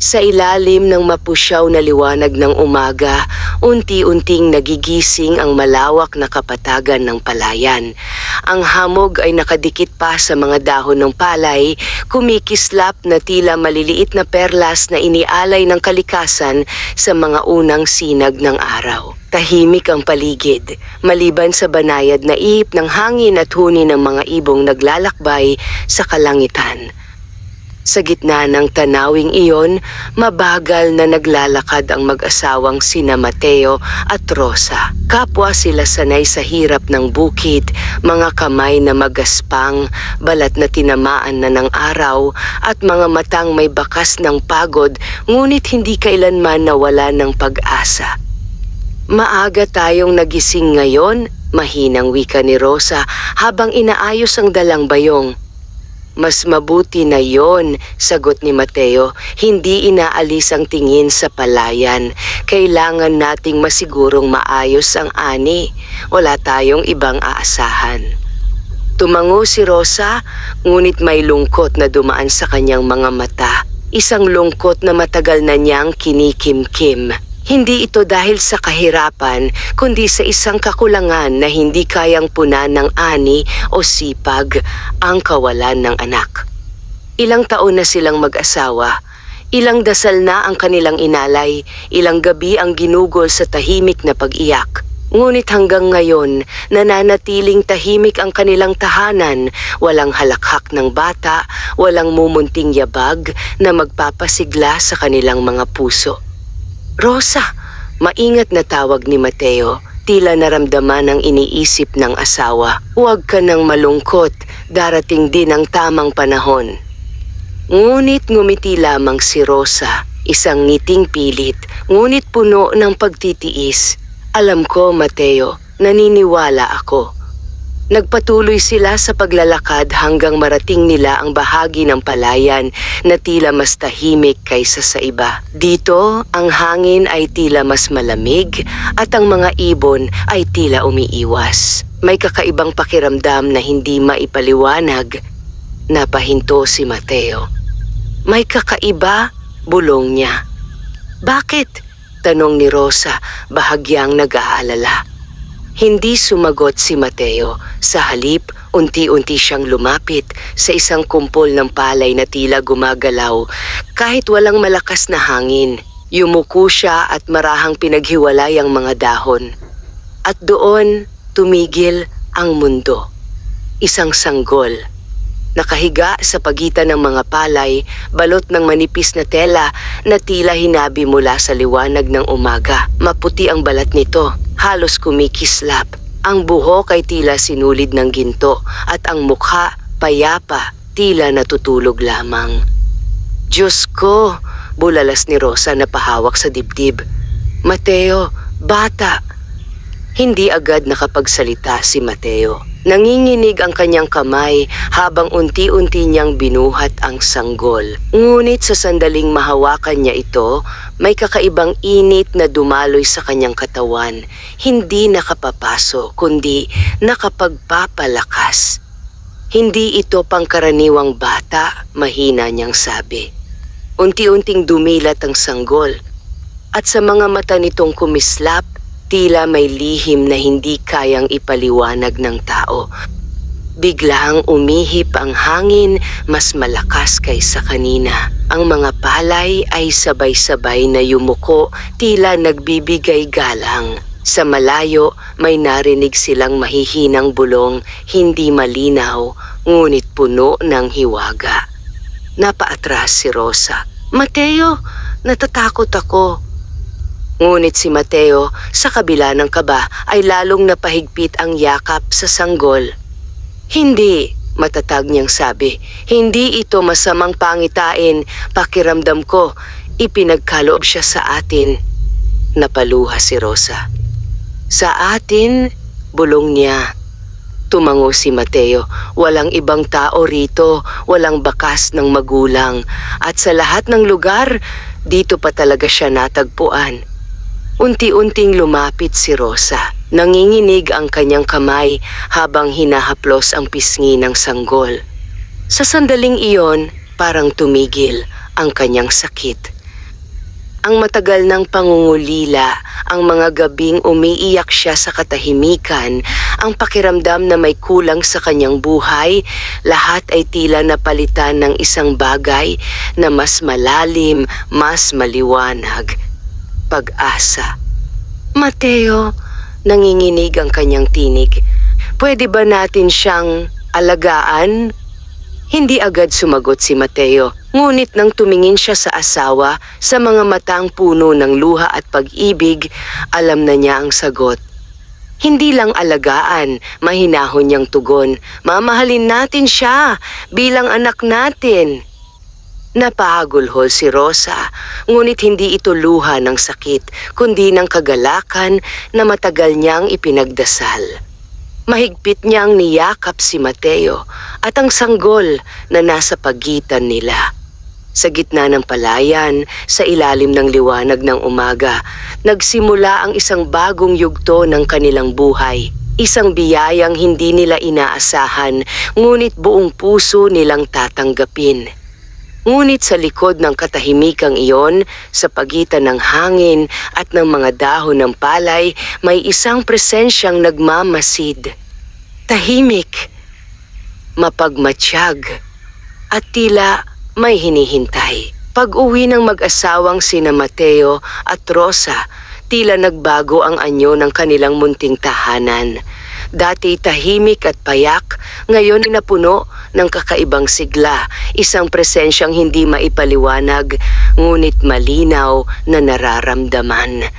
Sa ilalim ng mapusyaw na liwanag ng umaga, unti-unting nagigising ang malawak na kapatagan ng palayan. Ang hamog ay nakadikit pa sa mga dahon ng palay, kumikislap na tila maliliit na perlas na inialay ng kalikasan sa mga unang sinag ng araw. Tahimik ang paligid, maliban sa banayad na ihip ng hangin at huni ng mga ibong naglalakbay sa kalangitan. Sa gitna ng tanawing iyon, mabagal na naglalakad ang mag-asawang sina Mateo at Rosa. Kapwa sila sanay sa hirap ng bukid, mga kamay na magaspang, balat na tinamaan na ng araw, at mga matang may bakas ng pagod, ngunit hindi kailanman nawala ng pag-asa. Maaga tayong nagising ngayon, mahinang wika ni Rosa habang inaayos ang dalang bayong. Mas mabuti na yon, sagot ni Mateo, hindi inaalis ang tingin sa palayan. Kailangan nating masigurong maayos ang ani. Wala tayong ibang aasahan. Tumango si Rosa, ngunit may lungkot na dumaan sa kanyang mga mata. Isang lungkot na matagal na niyang kinikimkim. Hindi ito dahil sa kahirapan, kundi sa isang kakulangan na hindi kayang punan ng ani o sipag, ang kawalan ng anak. Ilang taon na silang mag-asawa, ilang dasal na ang kanilang inalay, ilang gabi ang ginugol sa tahimik na pag-iyak. Ngunit hanggang ngayon, nananatiling tahimik ang kanilang tahanan, walang halakhak ng bata, walang mumunting yabag na magpapasigla sa kanilang mga puso. Rosa, maingat na tawag ni Mateo, tila naramdaman ang iniisip ng asawa. Huwag ka nang malungkot, darating din ang tamang panahon. Ngunit ngumiti lamang si Rosa, isang ngiting pilit, ngunit puno ng pagtitiis. Alam ko, Mateo, naniniwala ako. Nagpatuloy sila sa paglalakad hanggang marating nila ang bahagi ng palayan na tila mas tahimik kaysa sa iba. Dito, ang hangin ay tila mas malamig at ang mga ibon ay tila umiiwas. May kakaibang pakiramdam na hindi maipaliwanag. Napahinto si Mateo. May kakaiba, bulong niya. Bakit? Tanong ni Rosa, bahagyang nag-aalala. Hindi sumagot si Mateo. Sa halip, unti-unti siyang lumapit sa isang kumpol ng palay na tila gumagalaw. Kahit walang malakas na hangin, yumuko siya at marahang pinaghiwalay ang mga dahon. At doon, tumigil ang mundo. Isang sanggol. Nakahiga sa pagitan ng mga palay, balot ng manipis na tela na tila hinabi mula sa liwanag ng umaga. Maputi ang balat nito, halos kumikislap. Ang buhok ay tila sinulid ng ginto at ang mukha payapa, tila natutulog lamang. Diyos ko, bulalas ni Rosa na pahawak sa dibdib. Mateo, bata. Hindi agad nakapagsalita si Mateo. Nanginginig ang kanyang kamay habang unti-unti niyang binuhat ang sanggol. Ngunit sa sandaling mahawakan niya ito, may kakaibang init na dumaloy sa kanyang katawan. Hindi nakapapaso, kundi nakapagpapalakas. Hindi ito pangkaraniwang bata, mahina niyang sabi. Unti-unting dumilat ang sanggol, at sa mga mata nitong kumislap, tila may lihim na hindi kayang ipaliwanag ng tao. Biglang umihip ang hangin mas malakas kaysa kanina. Ang mga palay ay sabay-sabay na yumuko, tila nagbibigay galang. Sa malayo, may narinig silang mahihinang bulong, hindi malinaw, ngunit puno ng hiwaga. Napaatras si Rosa. Mateo, natatakot ako. Ngunit si Mateo, sa kabila ng kaba, ay lalong napahigpit ang yakap sa sanggol. Hindi, matatag niyang sabi, hindi ito masamang pangitain. Pakiramdam ko, ipinagkaloob siya sa atin. Napaluha si Rosa. Sa atin, bulong niya. Tumango si Mateo. Walang ibang tao rito, walang bakas ng magulang. At sa lahat ng lugar, dito pa talaga siya natagpuan. Unti-unting lumapit si Rosa. Nanginginig ang kanyang kamay habang hinahaplos ang pisngi ng sanggol. Sa sandaling iyon, parang tumigil ang kanyang sakit. Ang matagal ng pangungulila, ang mga gabing umiiyak siya sa katahimikan, ang pakiramdam na may kulang sa kanyang buhay, lahat ay tila napalitan ng isang bagay na mas malalim, mas maliwanag. Pag-asa. Mateo, nanginginig ang kanyang tinig. Pwede ba natin siyang alagaan? Hindi agad sumagot si Mateo, ngunit nang tumingin siya sa asawa sa mga matang puno ng luha at pag-ibig, alam na niya ang sagot. Hindi lang alagaan, mahinahon niyang tugon. Mamahalin natin siya bilang anak natin. Napahagulhol si Rosa, ngunit hindi ito luha ng sakit, kundi ng kagalakan na matagal niyang ipinagdasal. Mahigpit niyang niyakap si Mateo at ang sanggol na nasa pagitan nila. Sa gitna ng palayan, sa ilalim ng liwanag ng umaga, nagsimula ang isang bagong yugto ng kanilang buhay. Isang biyayang hindi nila inaasahan, ngunit buong puso nilang tatanggapin. Ngunit sa likod ng katahimikang iyon, sa pagitan ng hangin at ng mga dahon ng palay, may isang presensyang nagmamasid. Tahimik, mapagmatsyag, at tila may hinihintay. Pag-uwi ng mag-asawang sina Mateo at Rosa, tila nagbago ang anyo ng kanilang munting tahanan. Dati tahimik at payak, ngayon napuno ng kakaibang sigla, isang presensyang hindi maipaliwanag, ngunit malinaw na nararamdaman.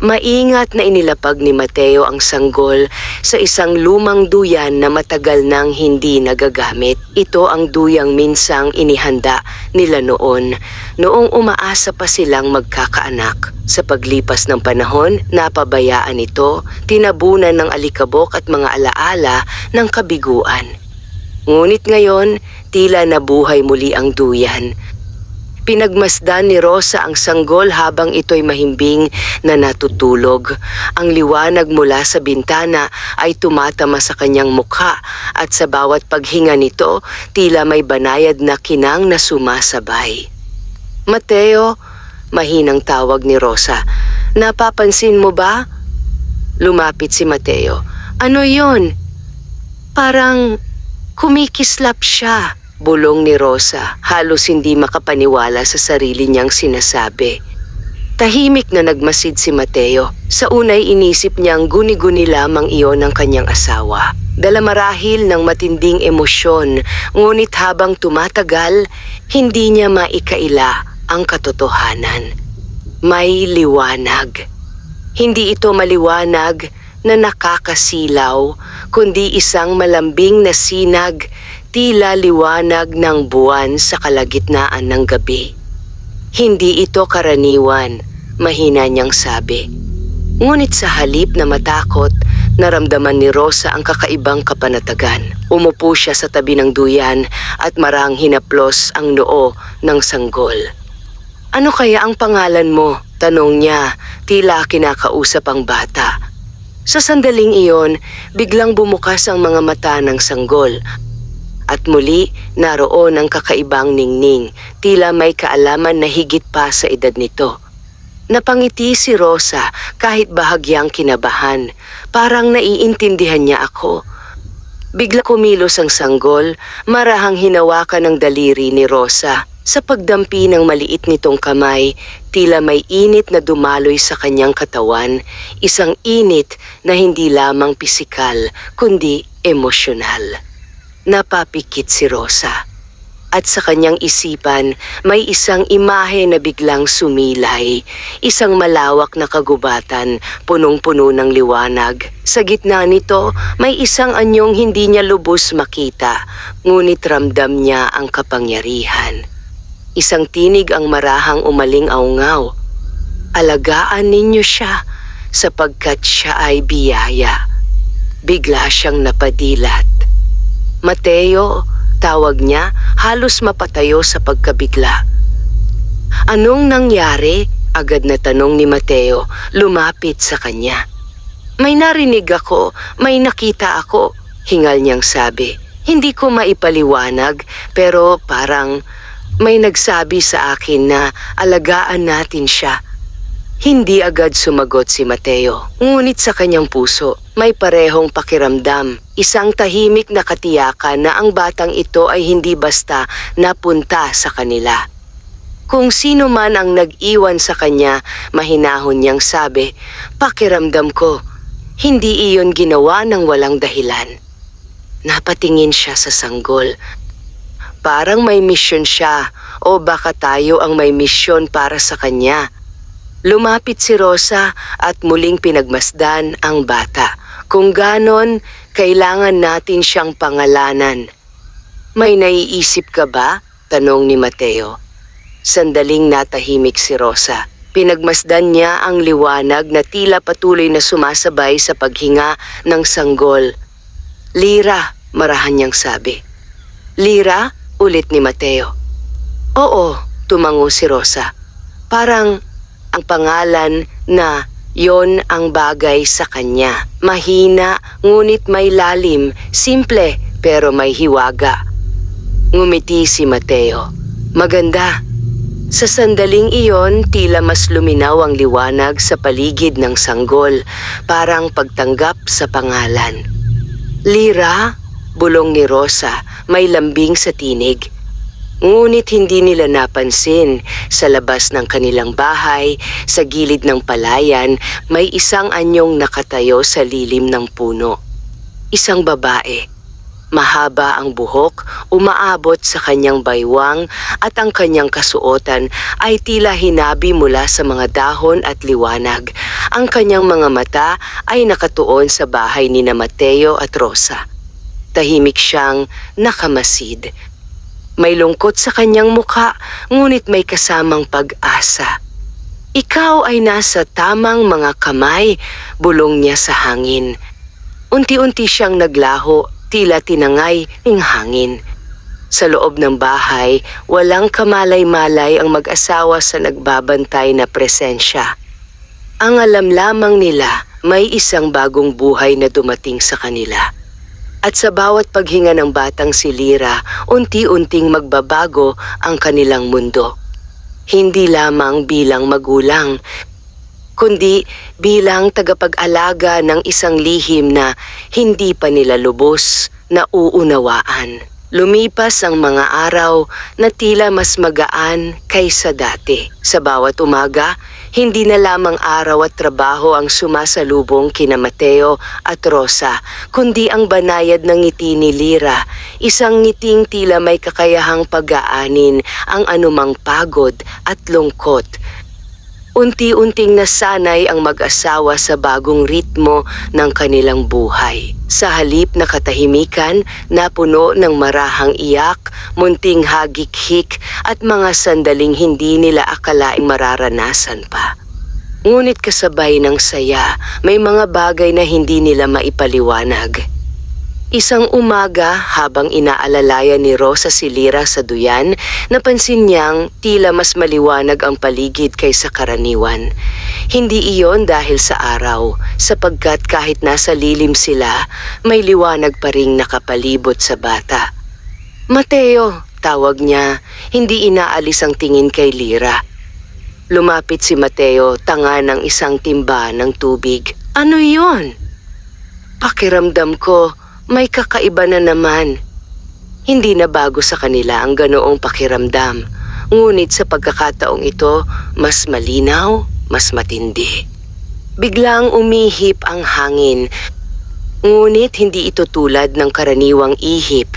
Maingat na inilapag ni Mateo ang sanggol sa isang lumang duyan na matagal nang hindi nagagamit. Ito ang duyang minsang inihanda nila noong umaasa pa silang magkakaanak. Sa paglipas ng panahon, napabayaan ito, tinabunan ng alikabok at mga alaala ng kabiguan. Ngunit ngayon, tila nabuhay muli ang duyan. Pinagmasdan ni Rosa ang sanggol habang ito'y mahimbing na natutulog. Ang liwanag mula sa bintana ay tumatama sa kanyang mukha at sa bawat paghinga nito, tila may banayad na kinang na sumasabay. Mateo, mahinang tawag ni Rosa. Napapansin mo ba? Lumapit si Mateo. Ano yon? Parang kumikislap siya. Bulong ni Rosa, halos hindi makapaniwala sa sarili niyang sinasabi. Tahimik na nagmasid si Mateo. Sa unay inisip niyang guni-guni lamang iyon ng kanyang asawa. Dala marahil ng matinding emosyon, ngunit habang tumatagal, hindi niya maikaila ang katotohanan. May liwanag. Hindi ito maliwanag na nakakasilaw, kundi isang malambing na sinag, tila liwanag ng buwan sa kalagitnaan ng gabi. Hindi ito karaniwan, mahina niyang sabi. Ngunit sa halip na matakot, naramdaman ni Rosa ang kakaibang kapanatagan. Umupo siya sa tabi ng duyan at marang hinaplos ang noo ng sanggol. Ano kaya ang pangalan mo? Tanong niya, tila kinakausap ang bata. Sa sandaling iyon, biglang bumukas ang mga mata ng sanggol. At muli, naroon ang kakaibang ningning, tila may kaalaman na higit pa sa edad nito. Napangiti si Rosa kahit bahagyang kinabahan, parang naiintindihan niya ako. Bigla kumilos ang sanggol, marahang hinawakan ng daliri ni Rosa. Sa pagdampi ng maliit nitong kamay, tila may init na dumaloy sa kanyang katawan, isang init na hindi lamang pisikal, kundi emosyonal. Napapikit si Rosa. At sa kanyang isipan, may isang imahe na biglang sumilay. Isang malawak na kagubatan, punong-puno ng liwanag. Sa gitna nito, may isang anyong hindi niya lubos makita, ngunit ramdam niya ang kapangyarihan. Isang tinig ang marahang umaling-aungaw. Alagaan ninyo siya, sapagkat siya ay biyaya. Bigla siyang napadilat. Mateo, tawag niya, halos mapatayo sa pagkabigla. Anong nangyari? Agad na tanong ni Mateo, lumapit sa kanya. May narinig ako, may nakita ako, hingal niyang sabi. Hindi ko maipaliwanag, pero parang May nagsabi sa akin na alagaan natin siya. Hindi agad sumagot si Mateo, ngunit sa kanyang puso may parehong pakiramdam, isang tahimik na katiyakan na ang batang ito ay hindi basta napunta sa kanila. Kung sino man ang nag-iwan sa kanya, mahinahon niyang sabi, "Pakiramdam ko, hindi iyon ginawa ng walang dahilan." Napatingin siya sa sanggol. Parang may misyon siya, o baka tayo ang may misyon para sa kanya. Lumapit si Rosa at muling pinagmasdan ang bata. Kung ganon, kailangan natin siyang pangalanan. "May naiisip ka ba?" tanong ni Mateo. Sandaling natahimik si Rosa. Pinagmasdan niya ang liwanag na tila patuloy na sumasabay sa paghinga ng sanggol. "Lira," marahan niyang sabi. "Lira?" ulit ni Mateo. "Oo," tumango si Rosa. Parang ang pangalan na yon ang bagay sa kanya. Mahina, ngunit may lalim, simple, pero may hiwaga. Ngumiti si Mateo. "Maganda." Sa sandaling iyon, tila mas luminaw ang liwanag sa paligid ng sanggol, parang pagtanggap sa pangalan. "Lira?" bulong ni Rosa, may lambing sa tinig. Ngunit hindi nila napansin, sa labas ng kanilang bahay, sa gilid ng palayan, may isang anyong nakatayo sa lilim ng puno. Isang babae. Mahaba ang buhok, umaabot sa kanyang baywang at ang kanyang kasuotan ay tila hinabi mula sa mga dahon at liwanag. Ang kanyang mga mata ay nakatuon sa bahay ni na Mateo at Rosa. Tahimik siyang nakamasid. May lungkot sa kanyang mukha, ngunit may kasamang pag-asa. "Ikaw ay nasa tamang mga kamay," bulong niya sa hangin. Unti-unti siyang naglaho, tila tinangay ng hangin. Sa loob ng bahay, walang kamalay-malay ang mag-asawa sa nagbabantay na presensya. Ang alam lamang nila, may isang bagong buhay na dumating sa kanila. At sa bawat paghinga ng batang si Lira, unti-unting magbabago ang kanilang mundo. Hindi lamang bilang magulang, kundi bilang tagapag-alaga ng isang lihim na hindi pa nila lubos na uunawaan. Lumipas ang mga araw na tila mas magaan kaysa dati. Sa bawat umaga, hindi na lamang araw at trabaho ang sumasalubong kina Mateo at Rosa, kundi ang banayad ng ngiti ni Lira, isang ngiting tila may kakayahang pag-aanin ang anumang pagod at lungkot. Unti-unting nasanay ang mag-asawa sa bagong ritmo ng kanilang buhay. Sa halip na katahimikan, napuno ng marahang iyak, munting hagik-hik at mga sandaling hindi nila akalaing mararanasan pa. Ngunit kasabay ng saya, may mga bagay na hindi nila maipaliwanag. Isang umaga, habang inaalalayan ni Rosa si Lira sa duyan, napansin niyang tila mas maliwanag ang paligid kaysa karaniwan. Hindi iyon dahil sa araw, sapagkat kahit nasa lilim sila, may liwanag pa ring nakapalibot sa bata. "Mateo," tawag niya, hindi inaalis ang tingin kay Lira. Lumapit si Mateo, tanga ng isang timba ng tubig. "Ano iyon?" "Pakiramdam ko, may kakaiba na naman." Hindi na bago sa kanila ang ganoong pakiramdam, ngunit sa pagkakataong ito, mas malinaw, mas matindi. Biglang umihip ang hangin, ngunit hindi ito tulad ng karaniwang ihip.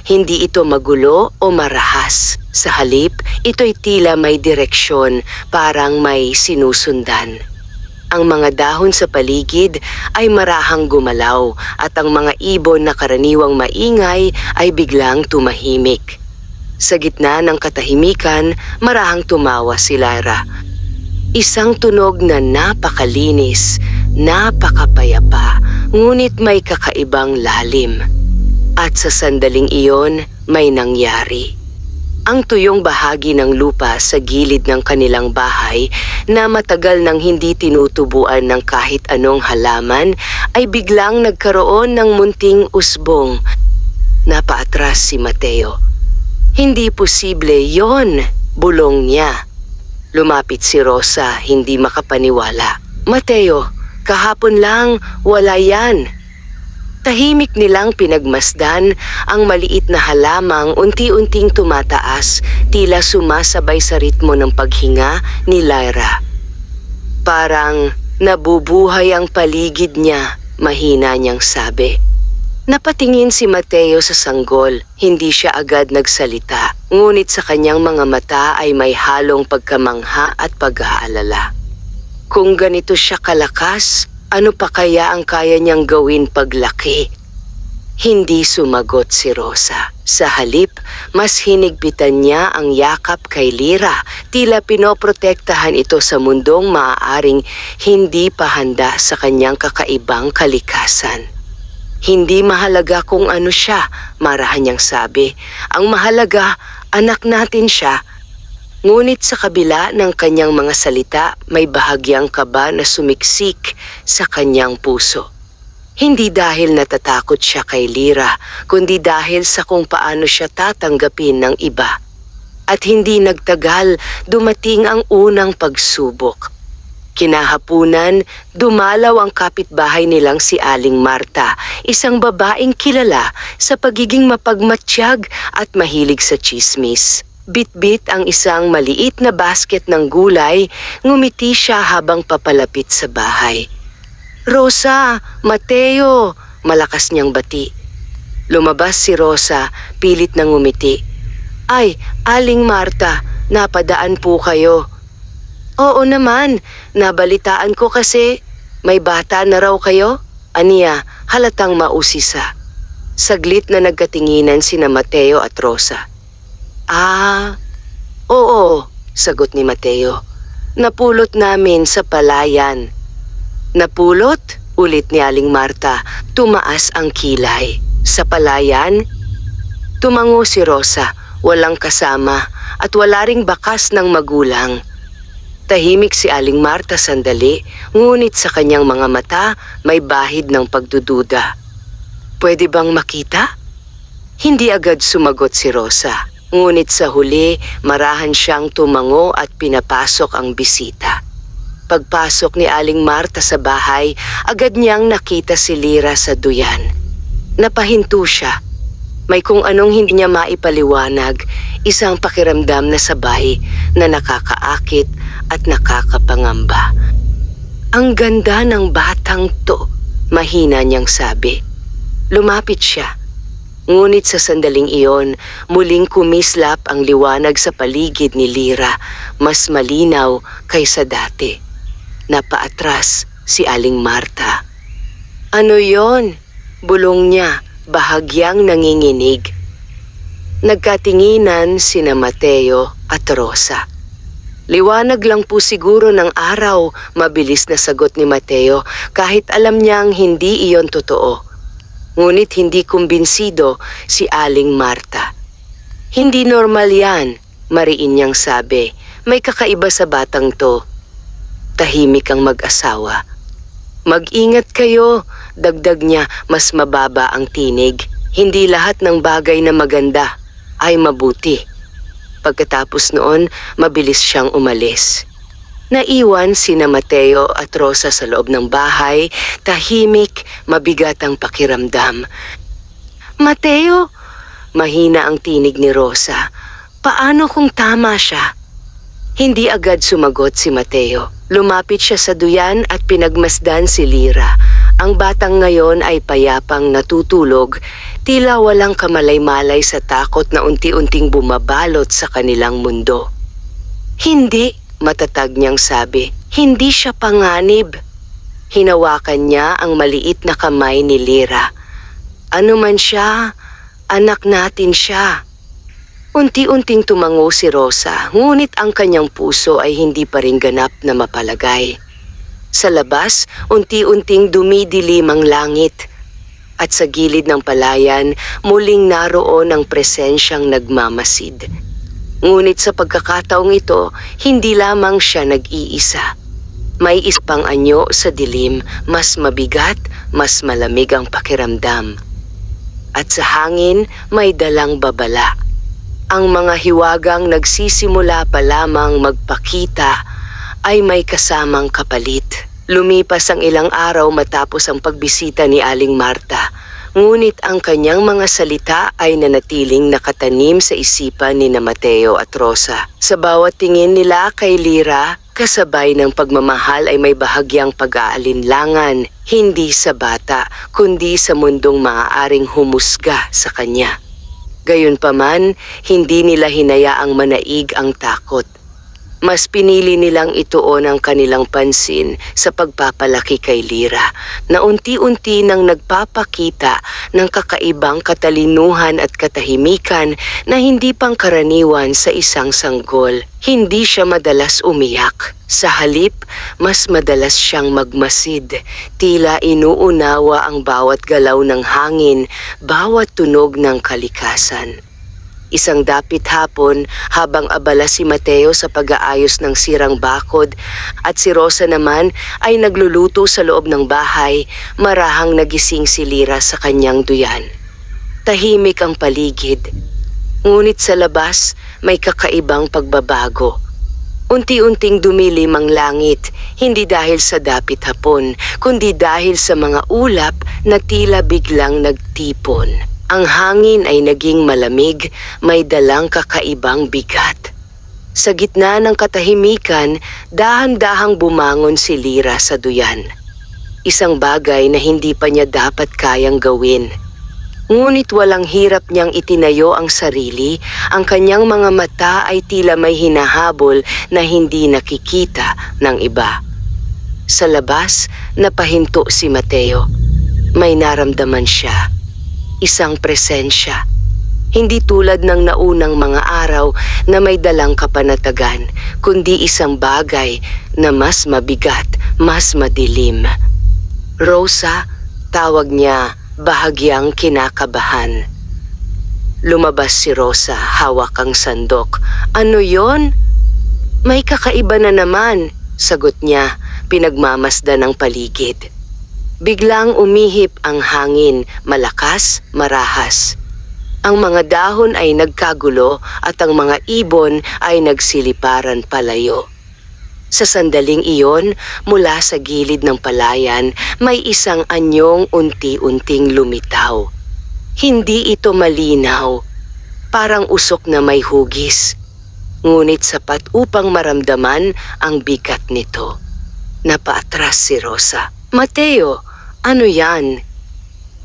Hindi ito magulo o marahas. Sa halip, ito'y tila may direksyon, parang may sinusundan. Ang mga dahon sa paligid ay marahang gumalaw at ang mga ibon na karaniwang maingay ay biglang tumahimik. Sa gitna ng katahimikan, marahang tumawa si Lara. Isang tunog na napakalinis, napakapayapa, ngunit may kakaibang lalim. At sa sandaling iyon, may nangyari. Ang tuyong bahagi ng lupa sa gilid ng kanilang bahay na matagal nang hindi tinutubuan ng kahit anong halaman ay biglang nagkaroon ng munting usbong. Napaatras si Mateo. Hindi posible yon, bulong niya. Lumapit si Rosa, hindi makapaniwala. Mateo, kahapon lang, wala yan. Tahimik nilang pinagmasdan ang maliit na halamang unti-unting tumataas, tila sumasabay sa ritmo ng paghinga ni Lyra. Parang nabubuhay ang paligid niya, mahina niyang sabi. Napatingin si Mateo sa sanggol, hindi siya agad nagsalita, ngunit sa kanyang mga mata ay may halong pagkamangha at pag-aalala. Kung ganito siya kalakas, ano pa kaya ang kaya niyang gawin paglaki? Hindi sumagot si Rosa. Sa halip, mas hinigpitan niya ang yakap kay Lyra, tila pinoprotektahan ito sa mundong maaaring hindi pa handa sa kanyang kakaibang kalikasan. Hindi mahalaga kung ano siya, marahan niyang sabi. Ang mahalaga, anak natin siya. Ngunit sa kabila ng kanyang mga salita, may bahagyang kaba na sumiksik sa kanyang puso. Hindi dahil natatakot siya kay Lyra, kundi dahil sa kung paano siya tatanggapin ng iba. At hindi nagtagal, dumating ang unang pagsubok. Kinahapunan, dumalaw ang kapitbahay nilang si Aling Marta, isang babaeng kilala sa pagiging mapagmatsyag at mahilig sa tsismis. Bit-bit ang isang maliit na basket ng gulay, ngumiti siya habang papalapit sa bahay. Rosa, Mateo, malakas niyang bati. Lumabas si Rosa, pilit na ngumiti. Ay, Aling Marta, napadaan po kayo. Oo naman, nabalitaan ko kasi may bata na raw kayo. Aniya, halatang mausisa. Saglit na nagkatinginan sina Mateo at Rosa. Oo, sagot ni Mateo. Napulot namin sa palayan. Napulot? Ulit ni Aling Marta, tumaas ang kilay. Sa palayan? Tumango si Rosa, walang kasama at wala ring bakas ng magulang. Tahimik si Aling Marta sandali, ngunit sa kanyang mga mata may bahid ng pagdududa. Pwede bang makita? Hindi agad sumagot si Rosa. Ngunit sa huli, marahan siyang tumango at pinapasok ang bisita. Pagpasok ni Aling Marta sa bahay, agad niyang nakita si Lyra sa duyan. Napahinto siya. May kung anong hindi niya maipaliwanag, isang pakiramdam na sabay na nakakaakit at nakakapangamba. Ang ganda ng batang to, mahina niyang sabi. Lumapit siya. Ngunit sa sandaling iyon, muling kumislap ang liwanag sa paligid ni Lyra, mas malinaw kaysa dati. Napaatras si Aling Marta. Ano yon? Bulong niya, bahagyang nanginginig. Nagkatinginan sina Mateo at Rosa. Liwanag lang po siguro ng araw, mabilis na sagot ni Mateo kahit alam niyang hindi iyon totoo. Ngunit hindi kumbinsido si Aling Marta. Hindi normal yan, mariin niyang sabi. May kakaiba sa batang to. Tahimik ang mag-asawa. Mag-ingat kayo, dagdag niya, mas mababa ang tinig. Hindi lahat ng bagay na maganda ay mabuti. Pagkatapos noon, mabilis siyang umalis. Naiwan sina Mateo at Rosa sa loob ng bahay, tahimik, mabigat ang pakiramdam. Mateo, mahina ang tinig ni Rosa. Paano kung tama siya? Hindi agad sumagot si Mateo. Lumapit siya sa duyan at pinagmasdan si Lyra. Ang batang ngayon ay payapang natutulog, tila walang kamalay-malay sa takot na unti-unting bumabalot sa kanilang mundo. Hindi, matatag niyang sabi, hindi siya panganib. Hinawakan niya ang maliit na kamay ni Lyra. Ano man siya, anak natin siya. Unti-unting tumango si Rosa, ngunit ang kanyang puso ay hindi pa rin ganap na mapalagay. Sa labas, unti-unting dumidilim ang langit. At sa gilid ng palayan, muling naroon ang presensyang nagmamasid. Ngunit sa pagkakataong ito, hindi lamang siya nag-iisa. May isang anyo sa dilim, mas mabigat, mas malamig ang pakiramdam. At sa hangin, may dalang babala. Ang mga hiwagang nagsisimula pa lamang magpakita ay may kasamang kapalit. Lumipas ang ilang araw matapos ang pagbisita ni Aling Marta, ngunit ang kanyang mga salita ay nanatiling nakatanim sa isipan ni na Mateo at Rosa. Sa bawat tingin nila kay Lyra, kasabay ng pagmamahal ay may bahagyang pag-aalinlangan, hindi sa bata, kundi sa mundong maaaring humusga sa kanya. Gayunpaman, hindi nila hinayaang manaig ang takot. Mas pinili nilang ituon ang kanilang pansin sa pagpapalaki kay Lyra, na unti-unti nang nagpapakita ng kakaibang katalinuhan at katahimikan na hindi pangkaraniwan sa isang sanggol. Hindi siya madalas umiyak. Sa halip, mas madalas siyang magmasid. Tila inuunawa ang bawat galaw ng hangin, bawat tunog ng kalikasan. Isang dapit hapon, habang abala si Mateo sa pag-aayos ng sirang bakod at si Rosa naman ay nagluluto sa loob ng bahay, marahang nagising si Lyra sa kanyang duyan. Tahimik ang paligid, ngunit sa labas may kakaibang pagbabago. Unti-unting dumilim ang langit, hindi dahil sa dapit hapon, kundi dahil sa mga ulap na tila biglang nagtipon. Ang hangin ay naging malamig, may dalang kakaibang bigat. Sa gitna ng katahimikan, dahan-dahang bumangon si Lyra sa duyan. Isang bagay na hindi pa niya dapat kayang gawin. Ngunit walang hirap niyang itinayo ang sarili, ang kanyang mga mata ay tila may hinahabol na hindi nakikita ng iba. Sa labas, napahinto si Mateo. May naramdaman siya. Isang presensya. Hindi tulad ng naunang mga araw na may dalang kapanatagan, kundi isang bagay na mas mabigat, mas madilim. Rosa, tawag niya, bahagyang kinakabahan. Lumabas si Rosa, hawak ang sandok. Ano yon? May kakaiba na naman, sagot niya, pinagmamasdan ng paligid. Biglang umihip ang hangin, malakas, marahas. Ang mga dahon ay nagkagulo at ang mga ibon ay nagsiliparan palayo. Sa sandaling iyon, mula sa gilid ng palayan, may isang anyong unti-unting lumitaw. Hindi ito malinaw, parang usok na may hugis. Ngunit sapat upang maramdaman ang bigat nito. Napaatras si Rosa. Mateo, ano yan?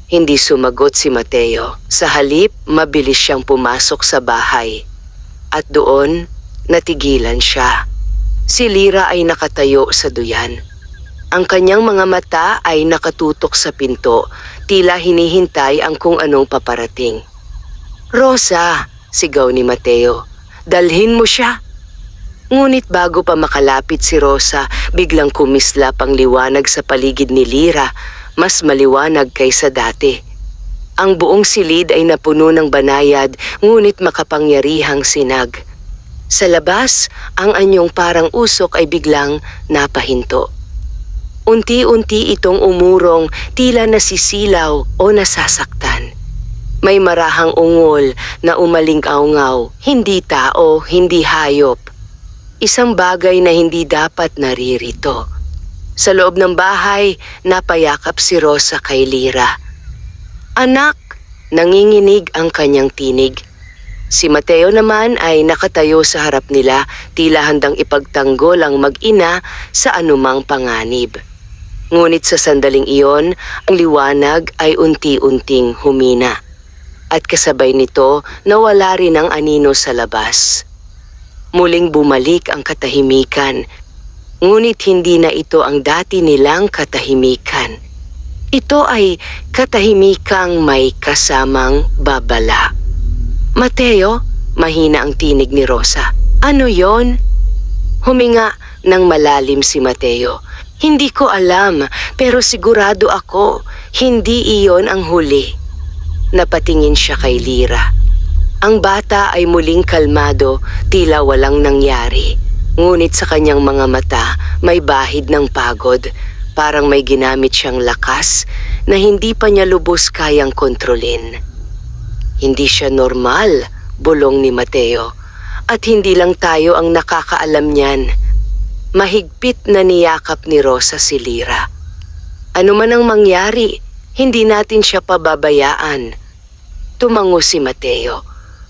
Hindi sumagot si Mateo. Sa halip, mabilis siyang pumasok sa bahay. At doon, natigilan siya. Si Lyra ay nakatayo sa duyan. Ang kanyang mga mata ay nakatutok sa pinto, tila hinihintay ang kung anong paparating. Rosa, sigaw ni Mateo, dalhin mo siya. Ngunit bago pa makalapit si Rosa, biglang kumislap ang liwanag sa paligid ni Lyra, mas maliwanag kaysa dati. Ang buong silid ay napuno ng banayad, ngunit makapangyarihang sinag. Sa labas, ang anyong parang usok ay biglang napahinto. Unti-unti itong umurong, tila nasisilaw o nasasaktan. May marahang ungol na umaling-aungaw, hindi tao, hindi hayop. Isang bagay na hindi dapat naririto. Sa loob ng bahay, napayakap si Rosa kay Lyra. Anak, nanginginig ang kanyang tinig. Si Mateo naman ay nakatayo sa harap nila, tila handang ipagtanggol ang mag-ina sa anumang panganib. Ngunit sa sandaling iyon, ang liwanag ay unti-unting humina. At kasabay nito, nawala rin ang anino sa labas. Muling bumalik ang katahimikan, ngunit hindi na ito ang dati nilang katahimikan. Ito ay katahimikang may kasamang babala. Mateo, mahina ang tinig ni Rosa. Ano yon? Huminga ng malalim si Mateo. Hindi ko alam, pero sigurado ako, hindi iyon ang huli. Napatingin siya kay Lyra. Ang bata ay muling kalmado, tila walang nangyari. Ngunit sa kanyang mga mata, may bahid ng pagod. Parang may ginamit siyang lakas na hindi pa niya lubos kayang kontrolin. Hindi siya normal, bulong ni Mateo. At hindi lang tayo ang nakakaalam niyan. Mahigpit na niyakap ni Rosa si Lyra. Ano man ang mangyari, hindi natin siya pababayaan. Tumango si Mateo.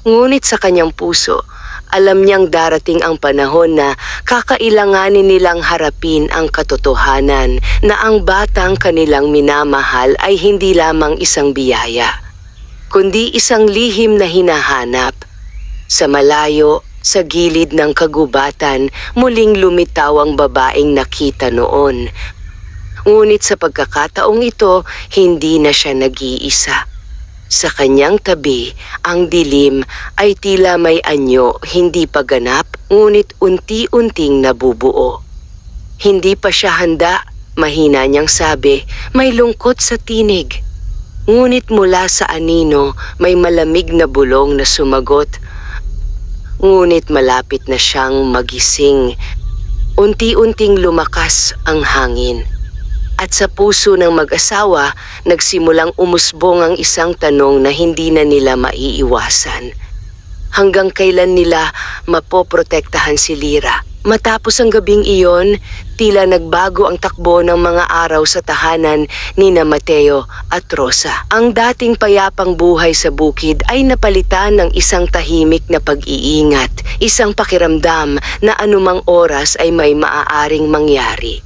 Ngunit sa kanyang puso, alam niyang darating ang panahon na kakailanganin nilang harapin ang katotohanan na ang batang kanilang minamahal ay hindi lamang isang biyaya, kundi isang lihim na hinahanap. Sa malayo, sa gilid ng kagubatan, muling lumitaw ang babaeng nakita noon. Ngunit sa pagkakataong ito, hindi na siya nag-iisa. Sa kanyang tabi, ang dilim ay tila may anyo, hindi pa ganap, ngunit unti-unting nabubuo. Hindi pa siya handa, mahina niyang sabi, may lungkot sa tinig. Ngunit mula sa anino, may malamig na bulong na sumagot. Ngunit malapit na siyang magising. Unti-unting lumakas ang hangin. At sa puso ng mag-asawa, nagsimulang umusbong ang isang tanong na hindi na nila maiiwasan. Hanggang kailan nila mapoprotektahan si Lyra? Matapos ang gabing iyon, tila nagbago ang takbo ng mga araw sa tahanan ni na Mateo at Rosa. Ang dating payapang buhay sa bukid ay napalitan ng isang tahimik na pag-iingat, isang pakiramdam na anumang oras ay may maaaring mangyari.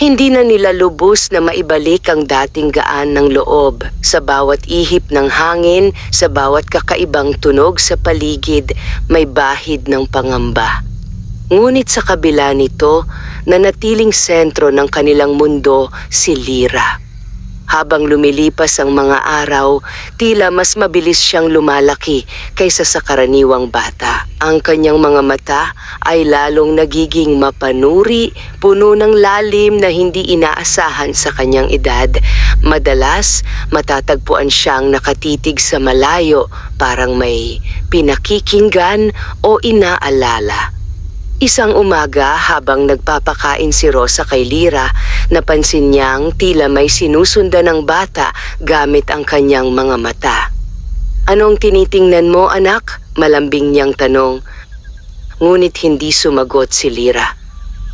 Hindi na nila lubos na maibalik ang dating gaan ng loob. Sa bawat ihip ng hangin, sa bawat kakaibang tunog sa paligid, may bahid ng pangamba. Ngunit sa kabila nito, nanatiling sentro ng kanilang mundo si Lyra. Habang lumilipas ang mga araw, tila mas mabilis siyang lumalaki kaysa sa karaniwang bata. Ang kanyang mga mata ay lalong nagiging mapanuri, puno ng lalim na hindi inaasahan sa kanyang edad. Madalas, matatagpuan siyang nakatitig sa malayo, parang may pinakikinggan o inaalala. Isang umaga habang nagpapakain si Rosa kay Lyra, napansin niyang tila may sinusundan ng bata gamit ang kanyang mga mata. "Anong tinitingnan mo, anak?" malambing niyang tanong. Ngunit hindi sumagot si Lyra.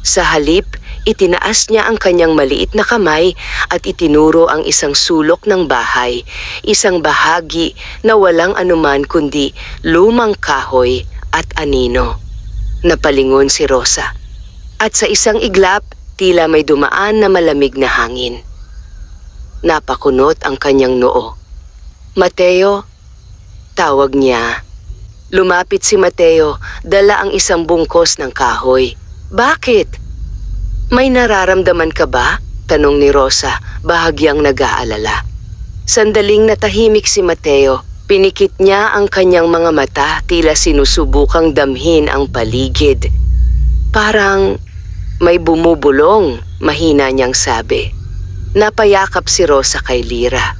Sa halip, itinaas niya ang kanyang maliit na kamay at itinuro ang isang sulok ng bahay, isang bahagi na walang anuman kundi lumang kahoy at anino. Napalingon si Rosa. At sa isang iglap, tila may dumaan na malamig na hangin. Napakunot ang kanyang noo. "Mateo," tawag niya. Lumapit si Mateo, dala ang isang bungkos ng kahoy. "Bakit? May nararamdaman ka ba?" tanong ni Rosa, bahagyang nag-aalala. Sandaling natahimik si Mateo. Pinikit niya ang kanyang mga mata, tila sinusubukang damhin ang paligid. "Parang may bumubulong," mahina niyang sabi. Napayakap si Rosa kay Lyra.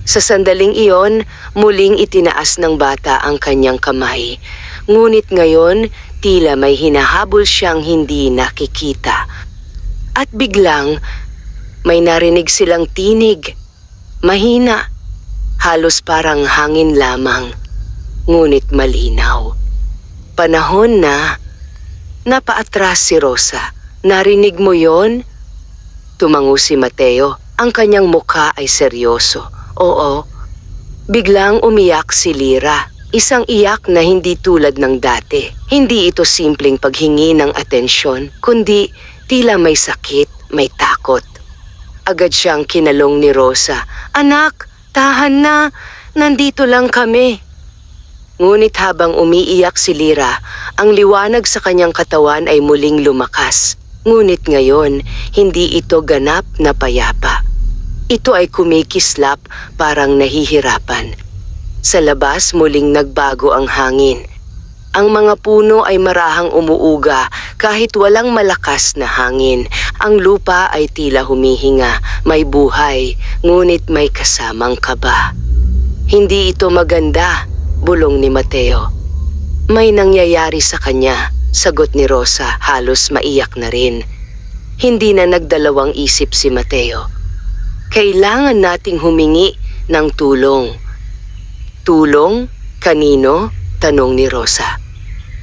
Sa sandaling iyon, muling itinaas ng bata ang kanyang kamay. Ngunit ngayon, tila may hinahabol siyang hindi nakikita. At biglang, may narinig silang tinig. Mahina, halos parang hangin lamang, ngunit malinaw. Panahon na. Napaatras si Rosa. "Narinig mo yon?" Tumango si Mateo. Ang kanyang mukha ay seryoso. "Oo." Biglang umiyak si Lyra. Isang iyak na hindi tulad ng dati. Hindi ito simpleng paghingi ng atensyon, kundi tila may sakit, may takot. Agad siyang kinalong ni Rosa. "Anak, tahan na, nandito lang kami." Ngunit habang umiiyak si Lyra, ang liwanag sa kanyang katawan ay muling lumakas. Ngunit ngayon, hindi ito ganap na payapa. Ito ay kumikislap, parang nahihirapan. Sa labas muling nagbago ang hangin. Ang mga puno ay marahang umuuga kahit walang malakas na hangin. Ang lupa ay tila humihinga, may buhay, ngunit may kasamang kaba. "Hindi ito maganda," bulong ni Mateo. "May nangyayari sa kanya," sagot ni Rosa, halos maiyak na rin. Hindi na nagdalawang isip si Mateo. "Kailangan nating humingi ng tulong." "Tulong? Kanino?" Tanong ni Rosa.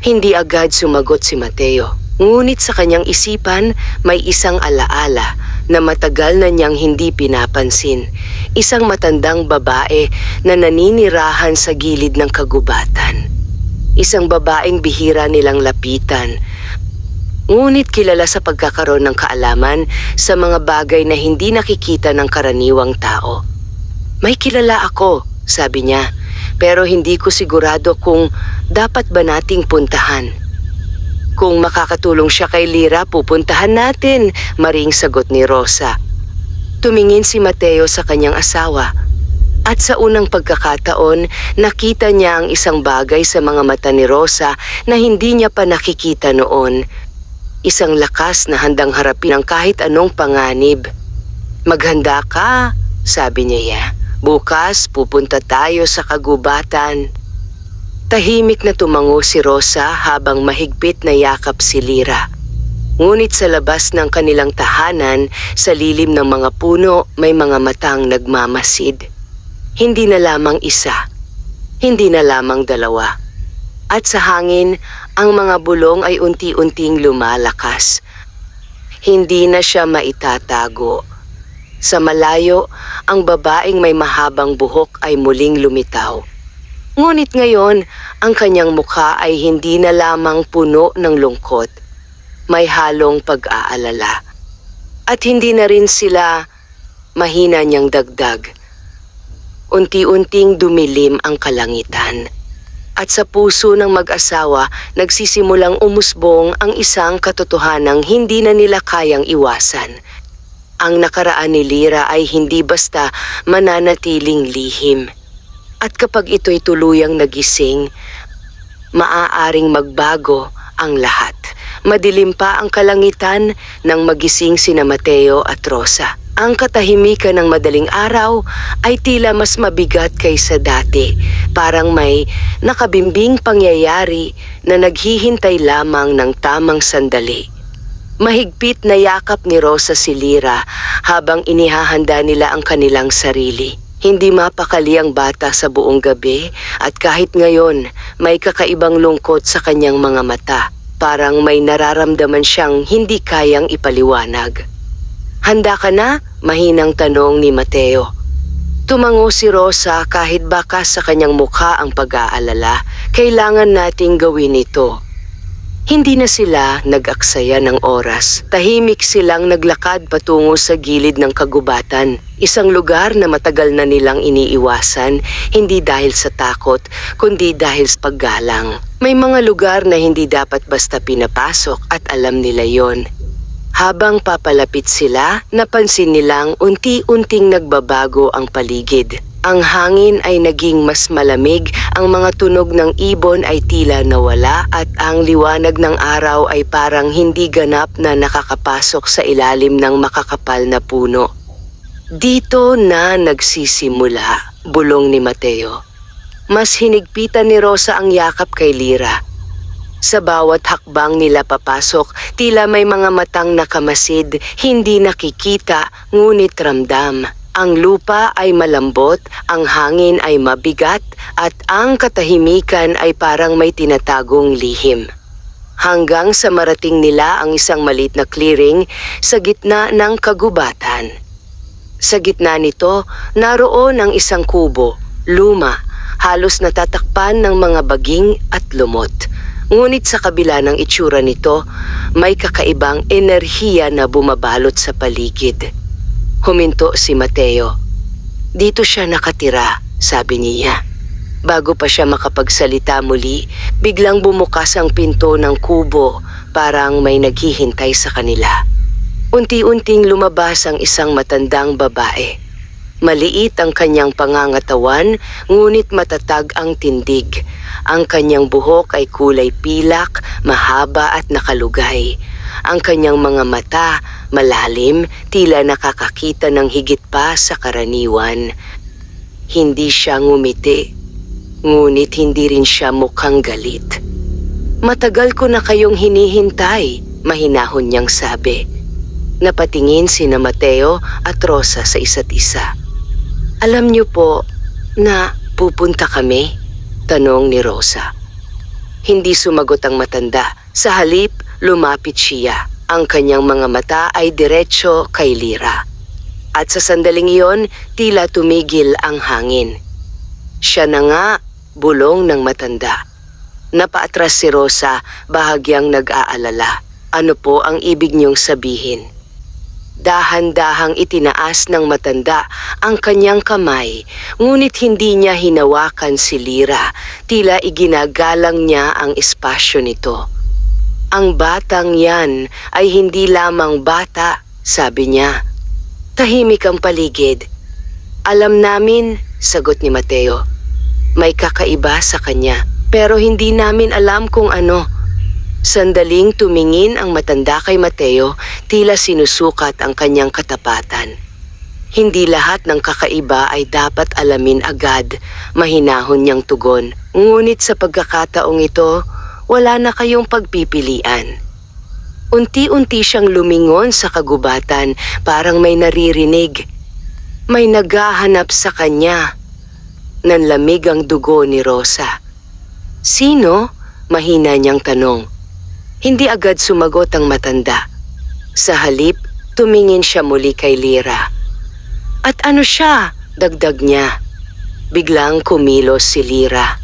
Hindi agad sumagot si Mateo. Ngunit sa kanyang isipan may isang alaala na matagal na niyang hindi pinapansin. Isang matandang babae na naninirahan sa gilid ng kagubatan. Isang babaeng bihira nilang lapitan. Ngunit kilala sa pagkakaroon ng kaalaman sa mga bagay na hindi nakikita ng karaniwang tao. May kilala ako, sabi niya, pero hindi ko sigurado kung dapat ba nating puntahan. Kung makakatulong siya kay Lyra, pupuntahan natin, maring sagot ni Rosa. Tumingin si Mateo sa kanyang asawa. At sa unang pagkakataon, nakita niya ang isang bagay sa mga mata ni Rosa na hindi niya pa nakikita noon. Isang lakas na handang harapin ang kahit anong panganib. Maghanda ka, sabi niya. Bukas pupunta tayo sa kagubatan. Tahimik na tumango si Rosa habang mahigpit na yakap si Lyra. Ngunit sa labas ng kanilang tahanan, sa lilim ng mga puno, may mga matang nagmamasid. Hindi na lamang isa, hindi na lamang dalawa. At sa hangin, ang mga bulong ay unti-unting lumalakas. Hindi na siya maitatago. Sa malayo, ang babaeng may mahabang buhok ay muling lumitaw. Ngunit ngayon, ang kanyang mukha ay hindi na lamang puno ng lungkot. May halong pag-aalala. At hindi na rin sila mahina niyang dagdag. Unti-unting dumilim ang kalangitan. At sa puso ng mag-asawa, nagsisimulang umusbong ang isang katotohanang hindi na nila kayang iwasan. Ang nakaraan ni Lyra ay hindi basta mananatiling lihim. At kapag ito'y tuluyang nagising, maaaring magbago ang lahat. Madilim pa ang kalangitan nang magising sina Mateo at Rosa. Ang katahimikan ng madaling araw ay tila mas mabigat kaysa dati. Parang may nakabimbing pangyayari na naghihintay lamang ng tamang sandali. Mahigpit na yakap ni Rosa si Lyra habang inihahanda nila ang kanilang sarili. Hindi mapakali ang bata sa buong gabi at kahit ngayon may kakaibang lungkot sa kanyang mga mata. Parang may nararamdaman siyang hindi kayang ipaliwanag. Handa ka na? Mahinang tanong ni Mateo. Tumango si Rosa kahit baka sa kanyang mukha ang pag-aalala. Kailangan nating gawin ito. Hindi na sila nag-aksaya ng oras. Tahimik silang naglakad patungo sa gilid ng kagubatan. Isang lugar na matagal na nilang iniiwasan, hindi dahil sa takot, kundi dahil sa paggalang. May mga lugar na hindi dapat basta pinapasok at alam nila yon. Habang papalapit sila, napansin nilang unti-unting nagbabago ang paligid. Ang hangin ay naging mas malamig, ang mga tunog ng ibon ay tila nawala at ang liwanag ng araw ay parang hindi ganap na nakakapasok sa ilalim ng makakapal na puno. Dito na nagsisimula, bulong ni Mateo. Mas hinigpitan ni Rosa ang yakap kay Lyra. Sa bawat hakbang nila papasok, tila may mga matang nakamasid, hindi nakikita, ngunit ramdam. Ang lupa ay malambot, ang hangin ay mabigat, at ang katahimikan ay parang may tinatagong lihim. Hanggang sa marating nila ang isang maliit na clearing sa gitna ng kagubatan. Sa gitna nito, naroon ang isang kubo, luma, halos natatakpan ng mga baging at lumot. Ngunit sa kabila ng itsura nito, may kakaibang enerhiya na bumabalot sa paligid. Huminto si Mateo. Dito siya nakatira, sabi niya. Bago pa siya makapagsalita muli, biglang bumukas ang pinto ng kubo, parang may naghihintay sa kanila. Unti-unting lumabas ang isang matandang babae. Maliit ang kanyang pangangatawan, ngunit matatag ang tindig. Ang kanyang buhok ay kulay pilak, mahaba at nakalugay. Ang kanyang mga mata, malalim, tila nakakakita ng higit pa sa karaniwan. Hindi siya ngumiti, ngunit hindi rin siya mukhang galit. Matagal ko na kayong hinihintay, mahinahon niyang sabi. Napatingin sina Mateo at Rosa sa isa't isa. Alam niyo po na pupunta kami? Tanong ni Rosa. Hindi sumagot ang matanda. Sa halip, lumapit siya. Ang kanyang mga mata ay diretso kay Lira. At sa sandaling iyon, tila tumigil ang hangin. Siya na nga, bulong ng matanda. Napaatras si Rosa, bahagyang nag-aalala. Ano po ang ibig niyong sabihin? Dahan-dahang itinaas ng matanda ang kanyang kamay, ngunit hindi niya hinawakan si Lira, tila iginagalang niya ang espasyo nito. Ang batang yan ay hindi lamang bata, sabi niya. Tahimik ang paligid. Alam namin, sagot ni Mateo. May kakaiba sa kanya, pero hindi namin alam kung ano. Sandaling tumingin ang matanda kay Mateo, tila sinusukat ang kanyang katapatan. Hindi lahat ng kakaiba ay dapat alamin agad, mahinahon niyang tugon. Ngunit sa pagkakataong ito, wala na kayong pagpipilian. Unti-unti siyang lumingon sa kagubatan, parang may naririnig. May naghahanap sa kanya. Nanlamig ang dugo ni Rosa. Sino? Mahina niyang tanong. Hindi agad sumagot ang matanda. Sa halip, tumingin siya muli kay Lira. At ano siya? Dagdag niya. Biglang kumilos si Lira.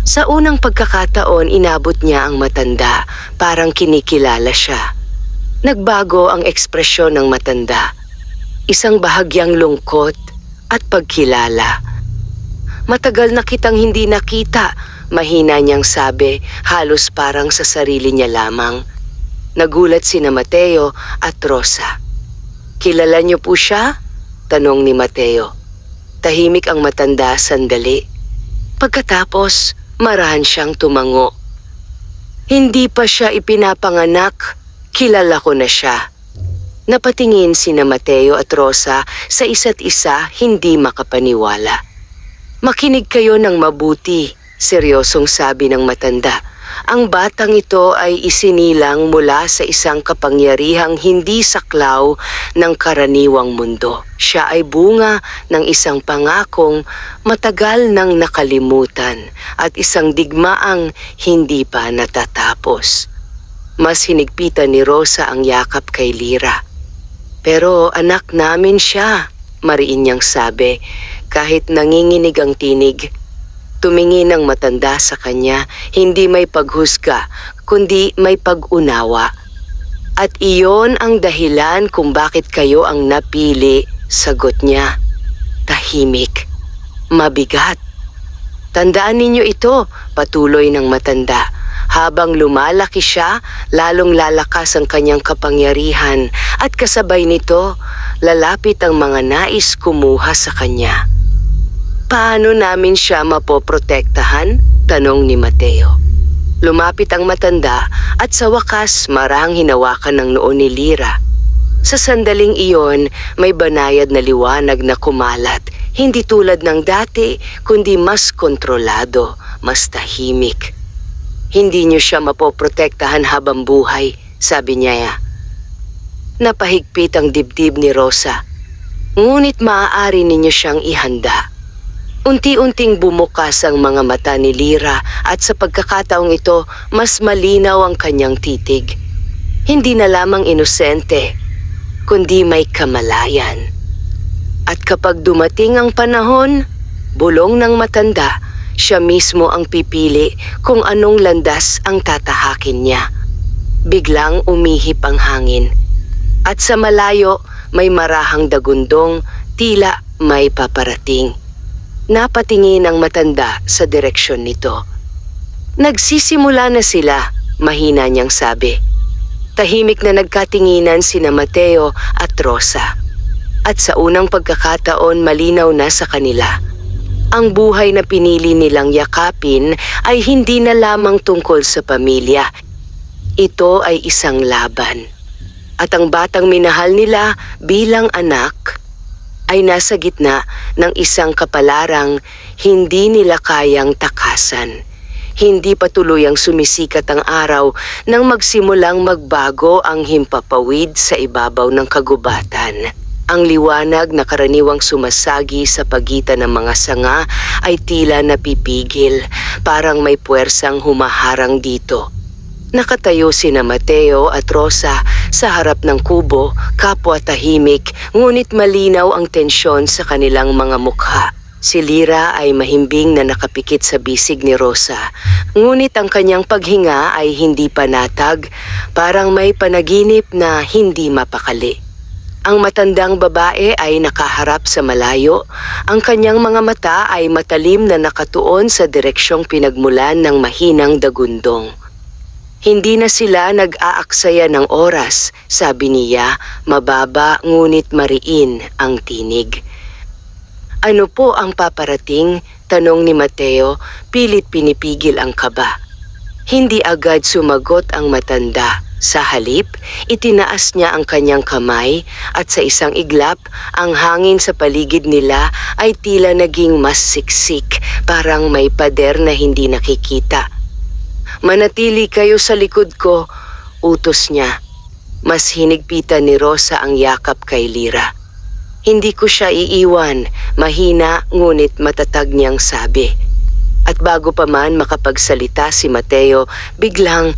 Sa unang pagkakataon, inabot niya ang matanda, parang kinikilala siya. Nagbago ang ekspresyon ng matanda. Isang bahagyang lungkot at pagkilala. Matagal na kitang hindi nakita, mahina niyang sabi, halos parang sa sarili niya lamang. Nagulat sina Mateo at Rosa. Kilala niyo po siya? Tanong ni Mateo. Tahimik ang matanda sandali. Pagkatapos, marahan siyang tumango. Hindi pa siya ipinapanganak, kilala ko na siya. Napatingin sina Mateo at Rosa sa isa't isa, hindi makapaniwala. Makinig kayo ng mabuti, seryosong sabi ng matanda. Ang batang ito ay isinilang mula sa isang kapangyarihang hindi saklaw ng karaniwang mundo. Siya ay bunga ng isang pangakong matagal nang nakalimutan at isang digmaang hindi pa natatapos. Mas hinigpitan ni Rosa ang yakap kay Lira. Pero anak namin siya, mariin niyang sabi, kahit nanginginig ang tinig. Tumingin ang matanda sa kanya, hindi may paghusga, kundi may pag-unawa. At iyon ang dahilan kung bakit kayo ang napili, sagot niya. Tahimik, mabigat. Tandaan ninyo ito, patuloy ng matanda. Habang lumalaki siya, lalong lalakas ang kanyang kapangyarihan at kasabay nito, lalapit ang mga nais kumuha sa kanya. Paano namin siya mapoprotektahan? Tanong ni Mateo. Lumapit ang matanda at sa wakas marang hinawakan ng noo ni Lira. Sa sandaling iyon, may banayad na liwanag na kumalat, hindi tulad ng dati, kundi mas kontrolado, mas tahimik. Hindi niyo siya mapoprotektahan habang buhay, sabi niya. Napahigpit ang dibdib ni Rosa. Ngunit maaari ninyo siyang ihanda. Unti-unting bumukas ang mga mata ni Lira at sa pagkakataong ito, mas malinaw ang kanyang titig. Hindi na lamang inosente, kundi may kamalayan. At kapag dumating ang panahon, bulong ng matanda, siya mismo ang pipili kung anong landas ang tatahakin niya. Biglang umihip ang hangin. At sa malayo, may marahang dagundong, tila may paparating. Napatingin ang matanda sa direksyon nito. Nagsisimula na sila, mahina niyang sabi. Tahimik na nagkatinginan sina Mateo at Rosa. At sa unang pagkakataon malinaw na sa kanila. Ang buhay na pinili nilang yakapin ay hindi na lamang tungkol sa pamilya. Ito ay isang laban. At ang batang minahal nila bilang anak ay nasa gitna ng isang kapalarang hindi nila kayang takasan. Hindi pa tuluyang sumisikat ang araw nang magsimulang magbago ang himpapawid sa ibabaw ng kagubatan. Ang liwanag na karaniwang sumasagi sa pagitan ng mga sanga ay tila napipigil, parang may puwersang humaharang dito. Nakatayo sina Mateo at Rosa sa harap ng kubo, kapwa tahimik, ngunit malinaw ang tensyon sa kanilang mga mukha. Si Lyra ay mahimbing na nakapikit sa bisig ni Rosa, ngunit ang kanyang paghinga ay hindi panatag, parang may panaginip na hindi mapakali. Ang matandang babae ay nakaharap sa malayo, ang kanyang mga mata ay matalim na nakatuon sa direksyong pinagmulan ng mahinang dagundong. Hindi na sila nag-aaksaya ng oras, sabi niya, mababa ngunit mariin ang tinig. Ano po ang paparating? Tanong ni Mateo, pilit pinipigil ang kaba. Hindi agad sumagot ang matanda. Sa halip, itinaas niya ang kanyang kamay at sa isang iglap, ang hangin sa paligid nila ay tila naging mas siksik, parang may pader na hindi nakikita. Manatili kayo sa likod ko, utos niya. Mas hinigpitan ni Rosa ang yakap kay Lyra. Hindi ko siya iiwan, mahina ngunit matatag niyang sabi. At bago pa man makapagsalita si Mateo, biglang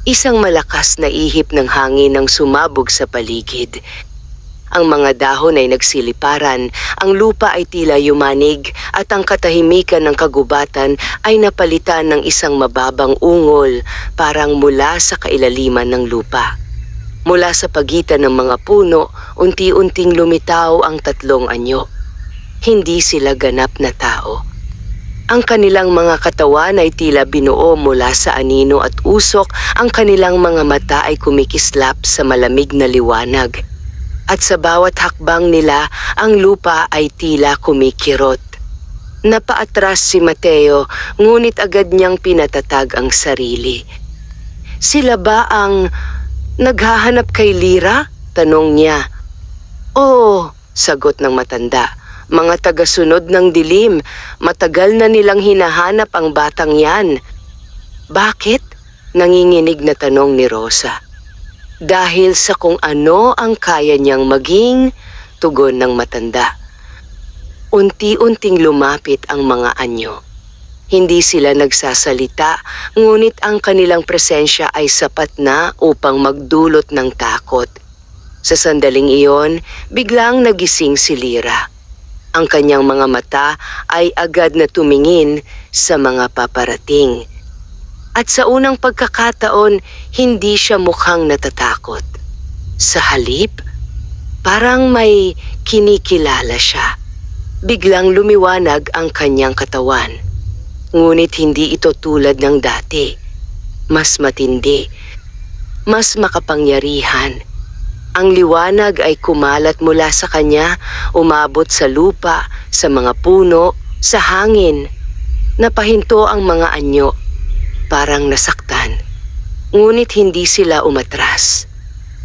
isang malakas na ihip ng hangin ang sumabog sa paligid. Ang mga dahon ay nagsiliparan, ang lupa ay tila yumanig at ang katahimikan ng kagubatan ay napalitan ng isang mababang ungol, parang mula sa kailaliman ng lupa. Mula sa pagitan ng mga puno, unti-unting lumitaw ang tatlong anyo. Hindi sila ganap na tao. Ang kanilang mga katawan ay tila binuo mula sa anino at usok, ang kanilang mga mata ay kumikislap sa malamig na liwanag. At sa bawat hakbang nila, ang lupa ay tila kumikirot. Napaatras si Mateo, ngunit agad niyang pinatatag ang sarili. Sila ba ang naghahanap kay Lyra? Tanong niya. Oo, sagot ng matanda. Mga tagasunod ng dilim, matagal na nilang hinahanap ang batang yan. Bakit? Nanginginig na tanong ni Rosa. Dahil sa kung ano ang kaya niyang maging, tugon ng matanda. Unti-unting lumapit ang mga anyo. Hindi sila nagsasalita, ngunit ang kanilang presensya ay sapat na upang magdulot ng takot. Sa sandaling iyon, biglang nagising si Lyra. Ang kanyang mga mata ay agad na tumingin sa mga paparating. At sa unang pagkakataon, hindi siya mukhang natatakot. Sa halip, parang may kinikilala siya. Biglang lumiwanag ang kanyang katawan. Ngunit hindi ito tulad ng dati. Mas matindi, mas makapangyarihan. Ang liwanag ay kumalat mula sa kanya, umabot sa lupa, sa mga puno, sa hangin. Napahinto ang mga anyo, parang nasaktan. Ngunit hindi sila umatras.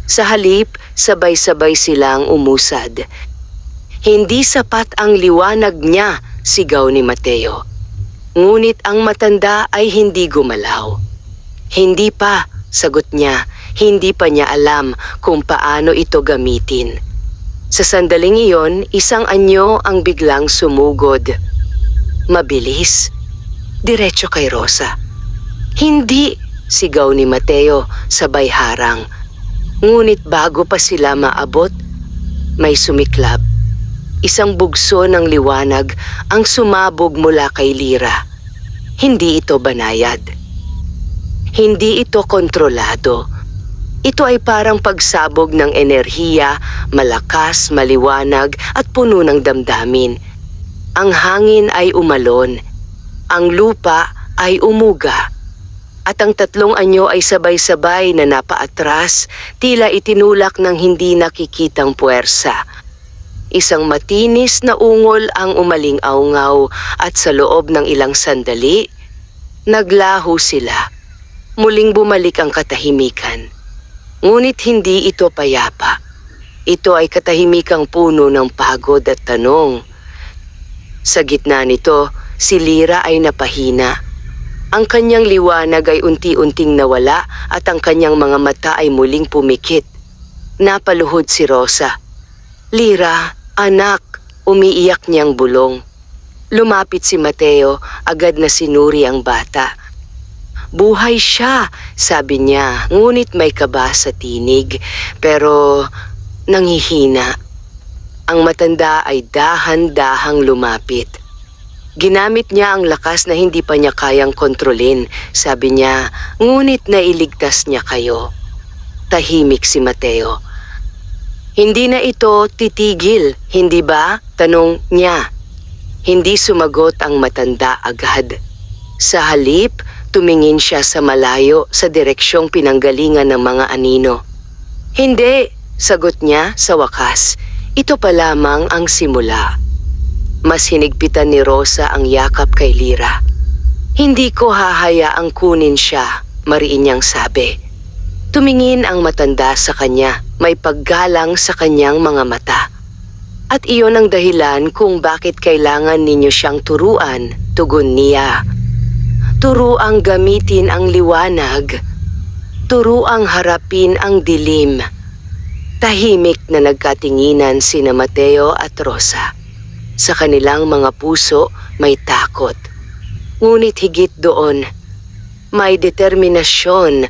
Sa halip, sabay-sabay silang umusad. Hindi sapat ang liwanag niya, sigaw ni Mateo. Ngunit ang matanda ay hindi gumalaw. Hindi pa, sagot niya. Hindi pa niya alam kung paano ito gamitin. Sa sandaling iyon, isang anyo ang biglang sumugod. Mabilis. Diretso kay Rosa. Hindi, sigaw ni Mateo, sabay harang. Ngunit bago pa sila maabot, may sumiklab. Isang bugso ng liwanag ang sumabog mula kay Lyra. Hindi ito banayad. Hindi ito kontrolado. Ito ay parang pagsabog ng enerhiya, malakas, maliwanag at puno ng damdamin. Ang hangin ay umalon, ang lupa ay umuga, at ang tatlong anyo ay sabay-sabay na napaatras, tila itinulak ng hindi nakikitang puwersa. Isang matinis na ungol ang umaling-aungaw at sa loob ng ilang sandali, naglaho sila. Muling bumalik ang katahimikan. Ngunit hindi ito payapa. Ito ay katahimikang puno ng pagod at tanong. Sa gitna nito, si Lyra ay napahina. Ang kanyang liwanag ay unti-unting nawala at ang kanyang mga mata ay muling pumikit. Napaluhod si Rosa. Lira, anak, umiiyak niyang bulong. Lumapit si Mateo, agad na sinuri ang bata. Buhay siya, sabi niya, ngunit may kaba sa tinig, pero nanghihina. Ang matanda ay dahan-dahang lumapit. Ginamit niya ang lakas na hindi pa niya kayang kontrolin, sabi niya, ngunit nailigtas niya kayo. Tahimik si Mateo. Hindi na ito titigil, hindi ba? Tanong niya. Hindi sumagot ang matanda agad. Sa halip, tumingin siya sa malayo sa direksyong pinanggalingan ng mga anino. Hindi, sagot niya sa wakas. Ito pa lamang ang simula. Mas hinigpitan ni Rosa ang yakap kay Lira. Hindi ko hahayaang kunin siya, mariin niyang sabi. Tumingin ang matanda sa kanya, may paggalang sa kanyang mga mata. At iyon ang dahilan kung bakit kailangan ninyo siyang turuan, tugon niya. Turuang gamitin ang liwanag. Turuang harapin ang dilim. Tahimik na nagkatinginan sina Mateo at Rosa. Sa kanilang mga puso may takot. Ngunit higit doon, may determinasyon.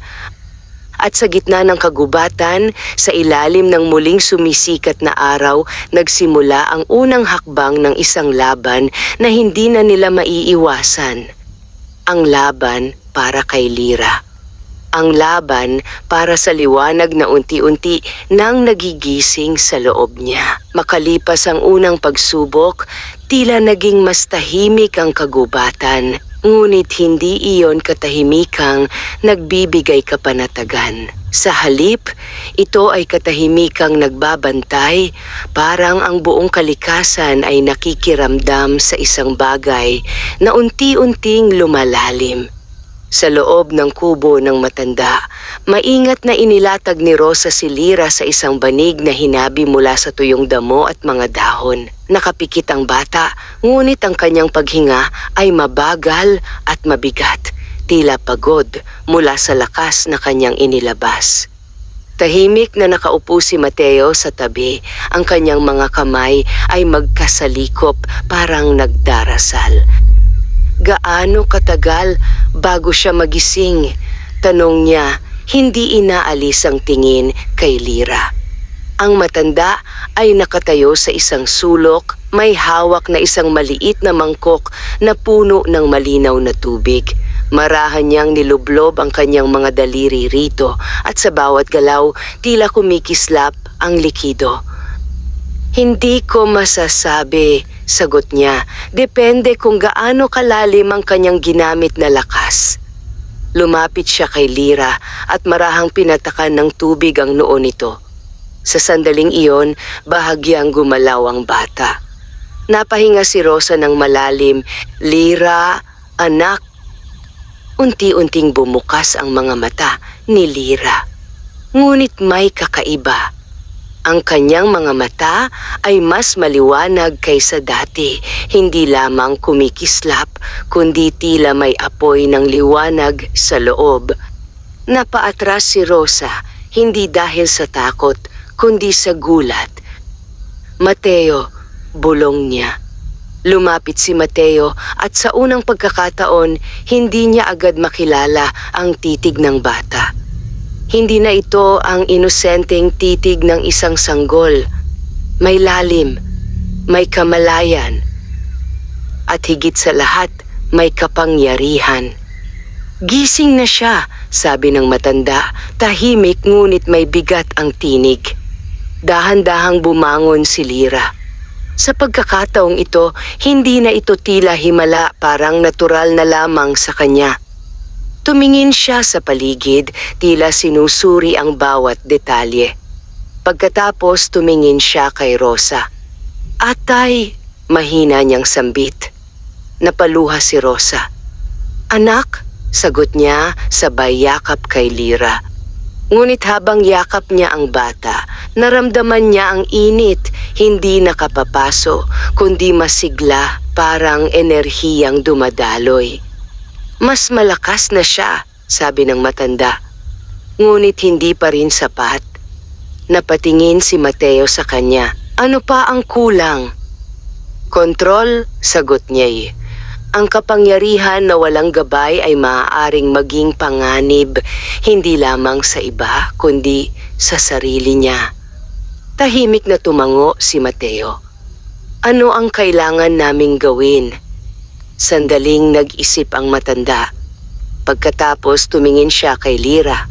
At sa gitna ng kagubatan, sa ilalim ng muling sumisikat na araw, nagsimula ang unang hakbang ng isang laban na hindi na nila maiiwasan. Ang laban para kay Lira. Ang laban para sa liwanag na unti-unti nang nagigising sa loob niya. Makalipas ang unang pagsubok, tila naging mas tahimik ang kagubatan. Ngunit hindi iyon katahimikang nagbibigay kapanatagan. Sa halip, ito ay katahimikang nagbabantay, parang ang buong kalikasan ay nakikiramdam sa isang bagay na unti-unting lumalalim. Sa loob ng kubo ng matanda, maingat na inilatag ni Rosa si Lira sa isang banig na hinabi mula sa tuyong damo at mga dahon. Nakapikit ang bata, ngunit ang kanyang paghinga ay mabagal at mabigat, tila pagod mula sa lakas na kanyang inilabas. Tahimik na nakaupo si Mateo sa tabi, ang kanyang mga kamay ay magkasalikop parang nagdarasal. Gaano katagal bago siya magising? Tanong niya, hindi inaalis ang tingin kay Lira. Ang matanda ay nakatayo sa isang sulok, may hawak na isang maliit na mangkok na puno ng malinaw na tubig. Marahan niyang nilublob ang kanyang mga daliri rito at sa bawat galaw tila kumikislap ang likido. Hindi ko masasabi, sagot niya. Depende kung gaano kalalim ang kanyang ginamit na lakas. Lumapit siya kay Lira at marahang pinatakan ng tubig ang noo nito. Sa sandaling iyon, bahagyang gumalaw ang bata. Napahinga si Rosa ng malalim. Lira, anak. Unti-unting bumukas ang mga mata ni Lira. Ngunit may kakaiba. Ang kanyang mga mata ay mas maliwanag kaysa dati, hindi lamang kumikislap, kundi tila may apoy ng liwanag sa loob. Napaatras si Rosa, hindi dahil sa takot, kundi sa gulat. Mateo, bulong niya. Lumapit si Mateo at sa unang pagkakataon, hindi niya agad makilala ang titig ng bata. Hindi na ito ang inosenteng titig ng isang sanggol. May lalim, may kamalayan, at higit sa lahat, may kapangyarihan. Gising na siya, sabi ng matanda, tahimik ngunit may bigat ang tinig. Dahan-dahang bumangon si Lira. Sa pagkakataong ito, hindi na ito tila himala, parang natural na lamang sa kanya. Tumingin siya sa paligid, tila sinusuri ang bawat detalye. Pagkatapos tumingin siya kay Rosa. Atay, mahina niyang sambit. Napaluha si Rosa. Anak, sagot niya sabay yakap kay Lira. Ngunit habang yakap niya ang bata, naramdaman niya ang init, hindi nakapapaso, kundi masigla, parang enerhiyang dumadaloy. Mas malakas na siya, sabi ng matanda. Ngunit hindi pa rin sapat. Napatingin si Mateo sa kanya. Ano pa ang kulang? Kontrol, sagot niya. Ang kapangyarihan na walang gabay ay maaaring maging panganib hindi lamang sa iba kundi sa sarili niya. Tahimik na tumango si Mateo. Ano ang kailangan naming gawin? Sandaling nag-isip ang matanda. Pagkatapos tumingin siya kay Lyra.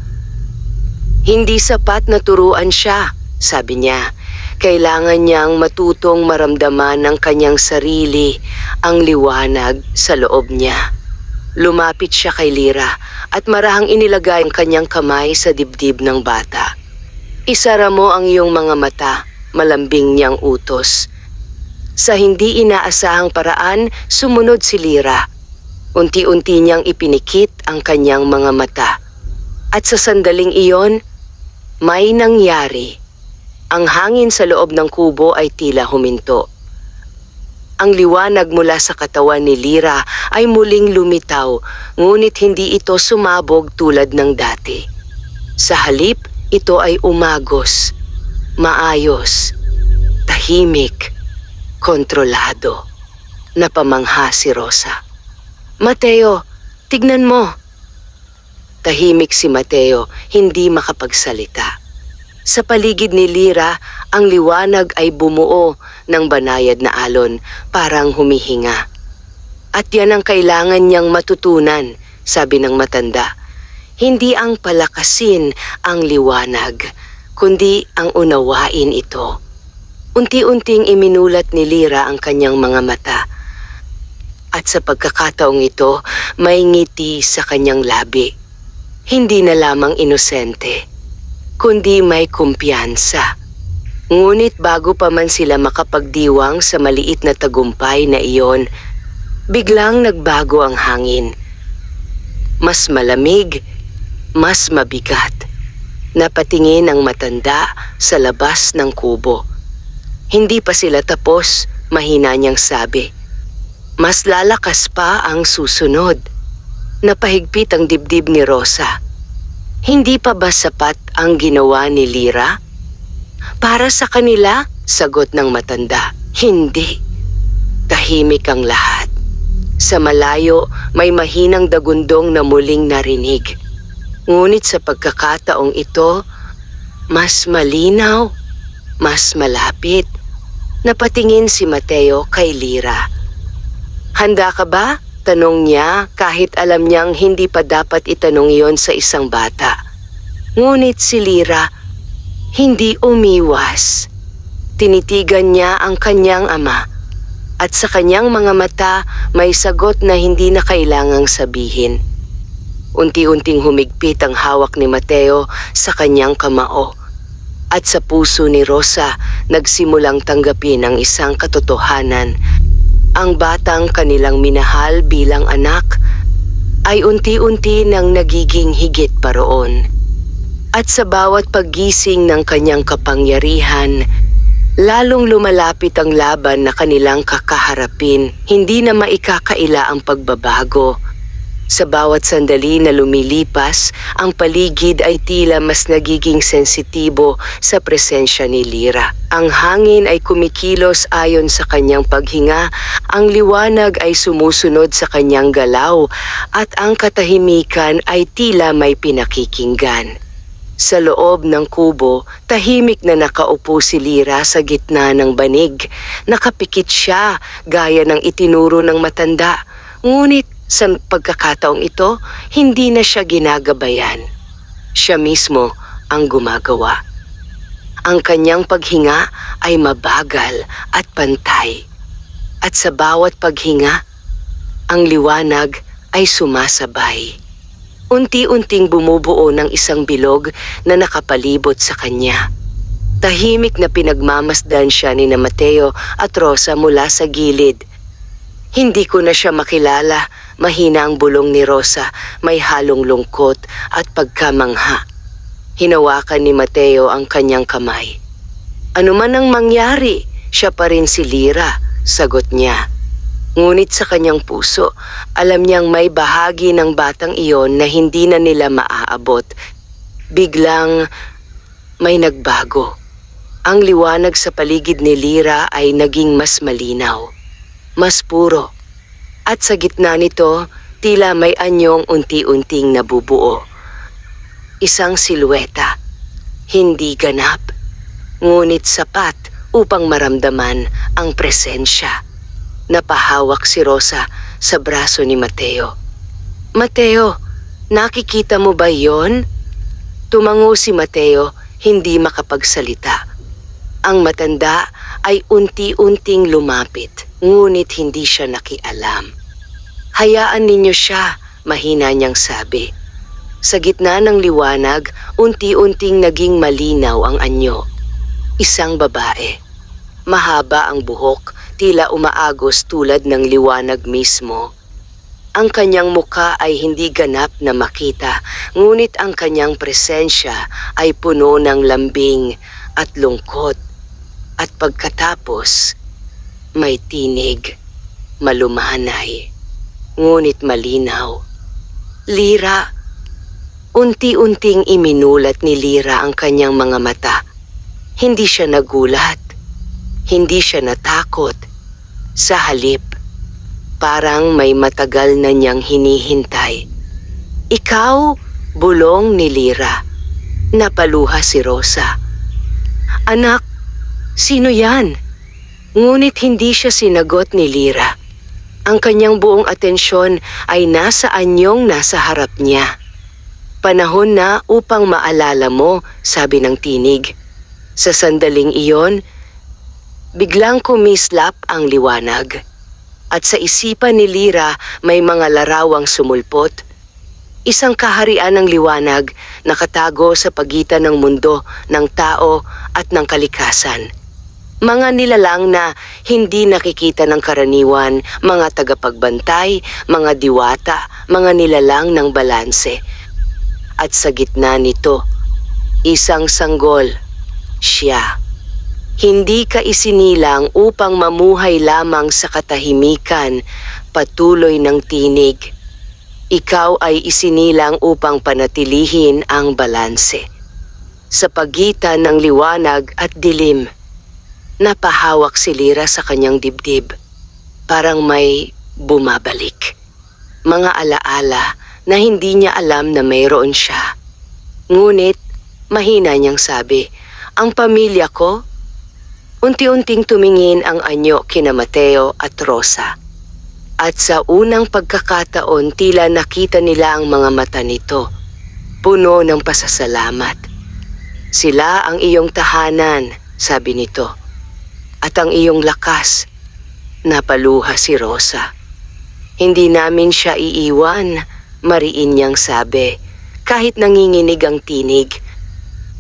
Hindi sapat na turuan siya, sabi niya. Kailangan niyang matutong maramdaman ng kanyang sarili ang liwanag sa loob niya. Lumapit siya kay Lyra at marahang inilagay ang kanyang kamay sa dibdib ng bata. Isara mo ang iyong mga mata, malambing niyang utos. Sa hindi inaasahang paraan, sumunod si Lyra. Unti-unti niyang ipinikit ang kanyang mga mata. At sa sandaling iyon, may nangyari. Ang hangin sa loob ng kubo ay tila huminto. Ang liwanag mula sa katawan ni Lyra ay muling lumitaw, ngunit hindi ito sumabog tulad ng dati. Sa halip, ito ay umagos, maayos, tahimik, kontrolado. Napamangha si Rosa. Mateo, tignan mo. Tahimik si Mateo, hindi makapagsalita. Sa paligid ni Lyra, ang liwanag ay bumuo ng banayad na alon, parang humihinga. At yan ang kailangan niyang matutunan, sabi ng matanda. Hindi ang palakasin ang liwanag, kundi ang unawain ito. Unti-unting iminulat ni Lyra ang kanyang mga mata. At sa pagkakataong ito, may ngiti sa kanyang labi. Hindi na lamang inosente, kundi may kumpiyansa. Ngunit bago pa man sila makapagdiwang sa maliit na tagumpay na iyon, biglang nagbago ang hangin. Mas malamig, mas mabigat. Napatingin ang matanda sa labas ng kubo. Hindi pa sila tapos, mahina niyang sabi. Mas lalakas pa ang susunod. Napahigpit ang dibdib ni Rosa. Hindi pa ba sapat ang ginawa ni Lyra? Para sa kanila, sagot ng matanda. Hindi. Tahimik ang lahat. Sa malayo, may mahinang dagundong na muling narinig. Ngunit sa pagkakataong ito, mas malinaw, mas malapit. Napatingin si Mateo kay Lyra. Handa ka ba? Tanong niya kahit alam niyang hindi pa dapat itanong iyon sa isang bata. Ngunit si Lyra, hindi umiwas. Tinitigan niya ang kanyang ama. At sa kanyang mga mata, may sagot na hindi na kailangang sabihin. Unti-unting humigpit ang hawak ni Mateo sa kanyang kamao. At sa puso ni Rosa, nagsimulang tanggapin ang isang katotohanan. Ang batang kanilang minahal bilang anak ay unti-unti nang nagiging higit pa roon. At sa bawat paggising ng kanyang kapangyarihan, lalong lumalapit ang laban na kanilang kakaharapin, hindi na maikakaila ang pagbabago. Sa bawat sandali na lumilipas, ang paligid ay tila mas nagiging sensitibo sa presensya ni Lyra. Ang hangin ay kumikilos ayon sa kanyang paghinga, ang liwanag ay sumusunod sa kanyang galaw, at ang katahimikan ay tila may pinakikinggan. Sa loob ng kubo, tahimik na nakaupo si Lyra sa gitna ng banig. Nakapikit siya, gaya ng itinuro ng matanda. Ngunit sa pagkakataong ito, hindi na siya ginagabayan. Siya mismo ang gumagawa. Ang kanyang paghinga ay mabagal at pantay. At sa bawat paghinga, ang liwanag ay sumasabay. Unti-unting bumubuo ng isang bilog na nakapalibot sa kanya. Tahimik na pinagmamasdan siya ni Mateo at Rosa mula sa gilid. Hindi ko na siya makilala, mahina ang bulong ni Rosa, may halong lungkot at pagkamangha. Hinawakan ni Mateo ang kanyang kamay. Ano man ang mangyari, siya pa rin si Lyra, sagot niya. Ngunit sa kanyang puso, alam niyang may bahagi ng batang iyon na hindi na nila maaabot. Biglang may nagbago. Ang liwanag sa paligid ni Lyra ay naging mas malinaw, mas puro. At sa gitna nito, tila may anyong unti-unting nabubuo. Isang silweta, hindi ganap, ngunit sapat upang maramdaman ang presensya. Napahawak si Rosa sa braso ni Mateo. "Mateo, nakikita mo ba yon?" Tumango si Mateo, hindi makapagsalita. Ang matanda ay unti-unting lumapit, ngunit hindi siya nakialam. "Hayaan ninyo siya," mahina niyang sabi. Sa gitna ng liwanag, unti-unting naging malinaw ang anyo. Isang babae. Mahaba ang buhok, tila umaagos tulad ng liwanag mismo. Ang kanyang muka ay hindi ganap na makita, ngunit ang kanyang presensya ay puno ng lambing at lungkot. At pagkatapos, may tinig, malumanay, ngunit malinaw. "Lyra." Unti-unting iminulat ni Lyra ang kanyang mga mata. Hindi siya nagulat. Hindi siya natakot. Sa halip, parang may matagal na niyang hinihintay. "Ikaw?" bulong ni Lyra. Napaluha si Rosa. "Anak, sino yan?" Ngunit hindi siya sinagot ni Lyra. Ang kanyang buong atensyon ay nasa anyong nasa harap niya. "Panahon na upang maalala mo," sabi ng tinig. Sa sandaling iyon, biglang kumislap ang liwanag. At sa isipan ni Lyra may mga larawang sumulpot. Isang kaharian ng liwanag nakatago sa pagitan ng mundo, ng tao at ng kalikasan. Mga nilalang na hindi nakikita ng karaniwan, mga tagapagbantay, mga diwata, mga nilalang ng balanse. At sa gitna nito, isang sanggol, siya. Hindi ka isinilang upang mamuhay lamang sa katahimikan, patuloy ng tinig. Ikaw ay isinilang upang panatilihin ang balanse. Sa pagitan ng liwanag at dilim, napahawak si Lyra sa kanyang dibdib. Parang may bumabalik. Mga alaala na hindi niya alam na mayroon siya. Ngunit, mahina niyang sabi, "Ang pamilya ko?" Unti-unting tumingin ang anyo kina Mateo at Rosa. At sa unang pagkakataon, tila nakita nila ang mga mata nito, puno ng pasasalamat. "Sila ang iyong tahanan," sabi nito. "At ang iyong lakas." Napaluha si Rosa. "Hindi namin siya iiwan," mariin niyang sabi, kahit nanginginig ang tinig.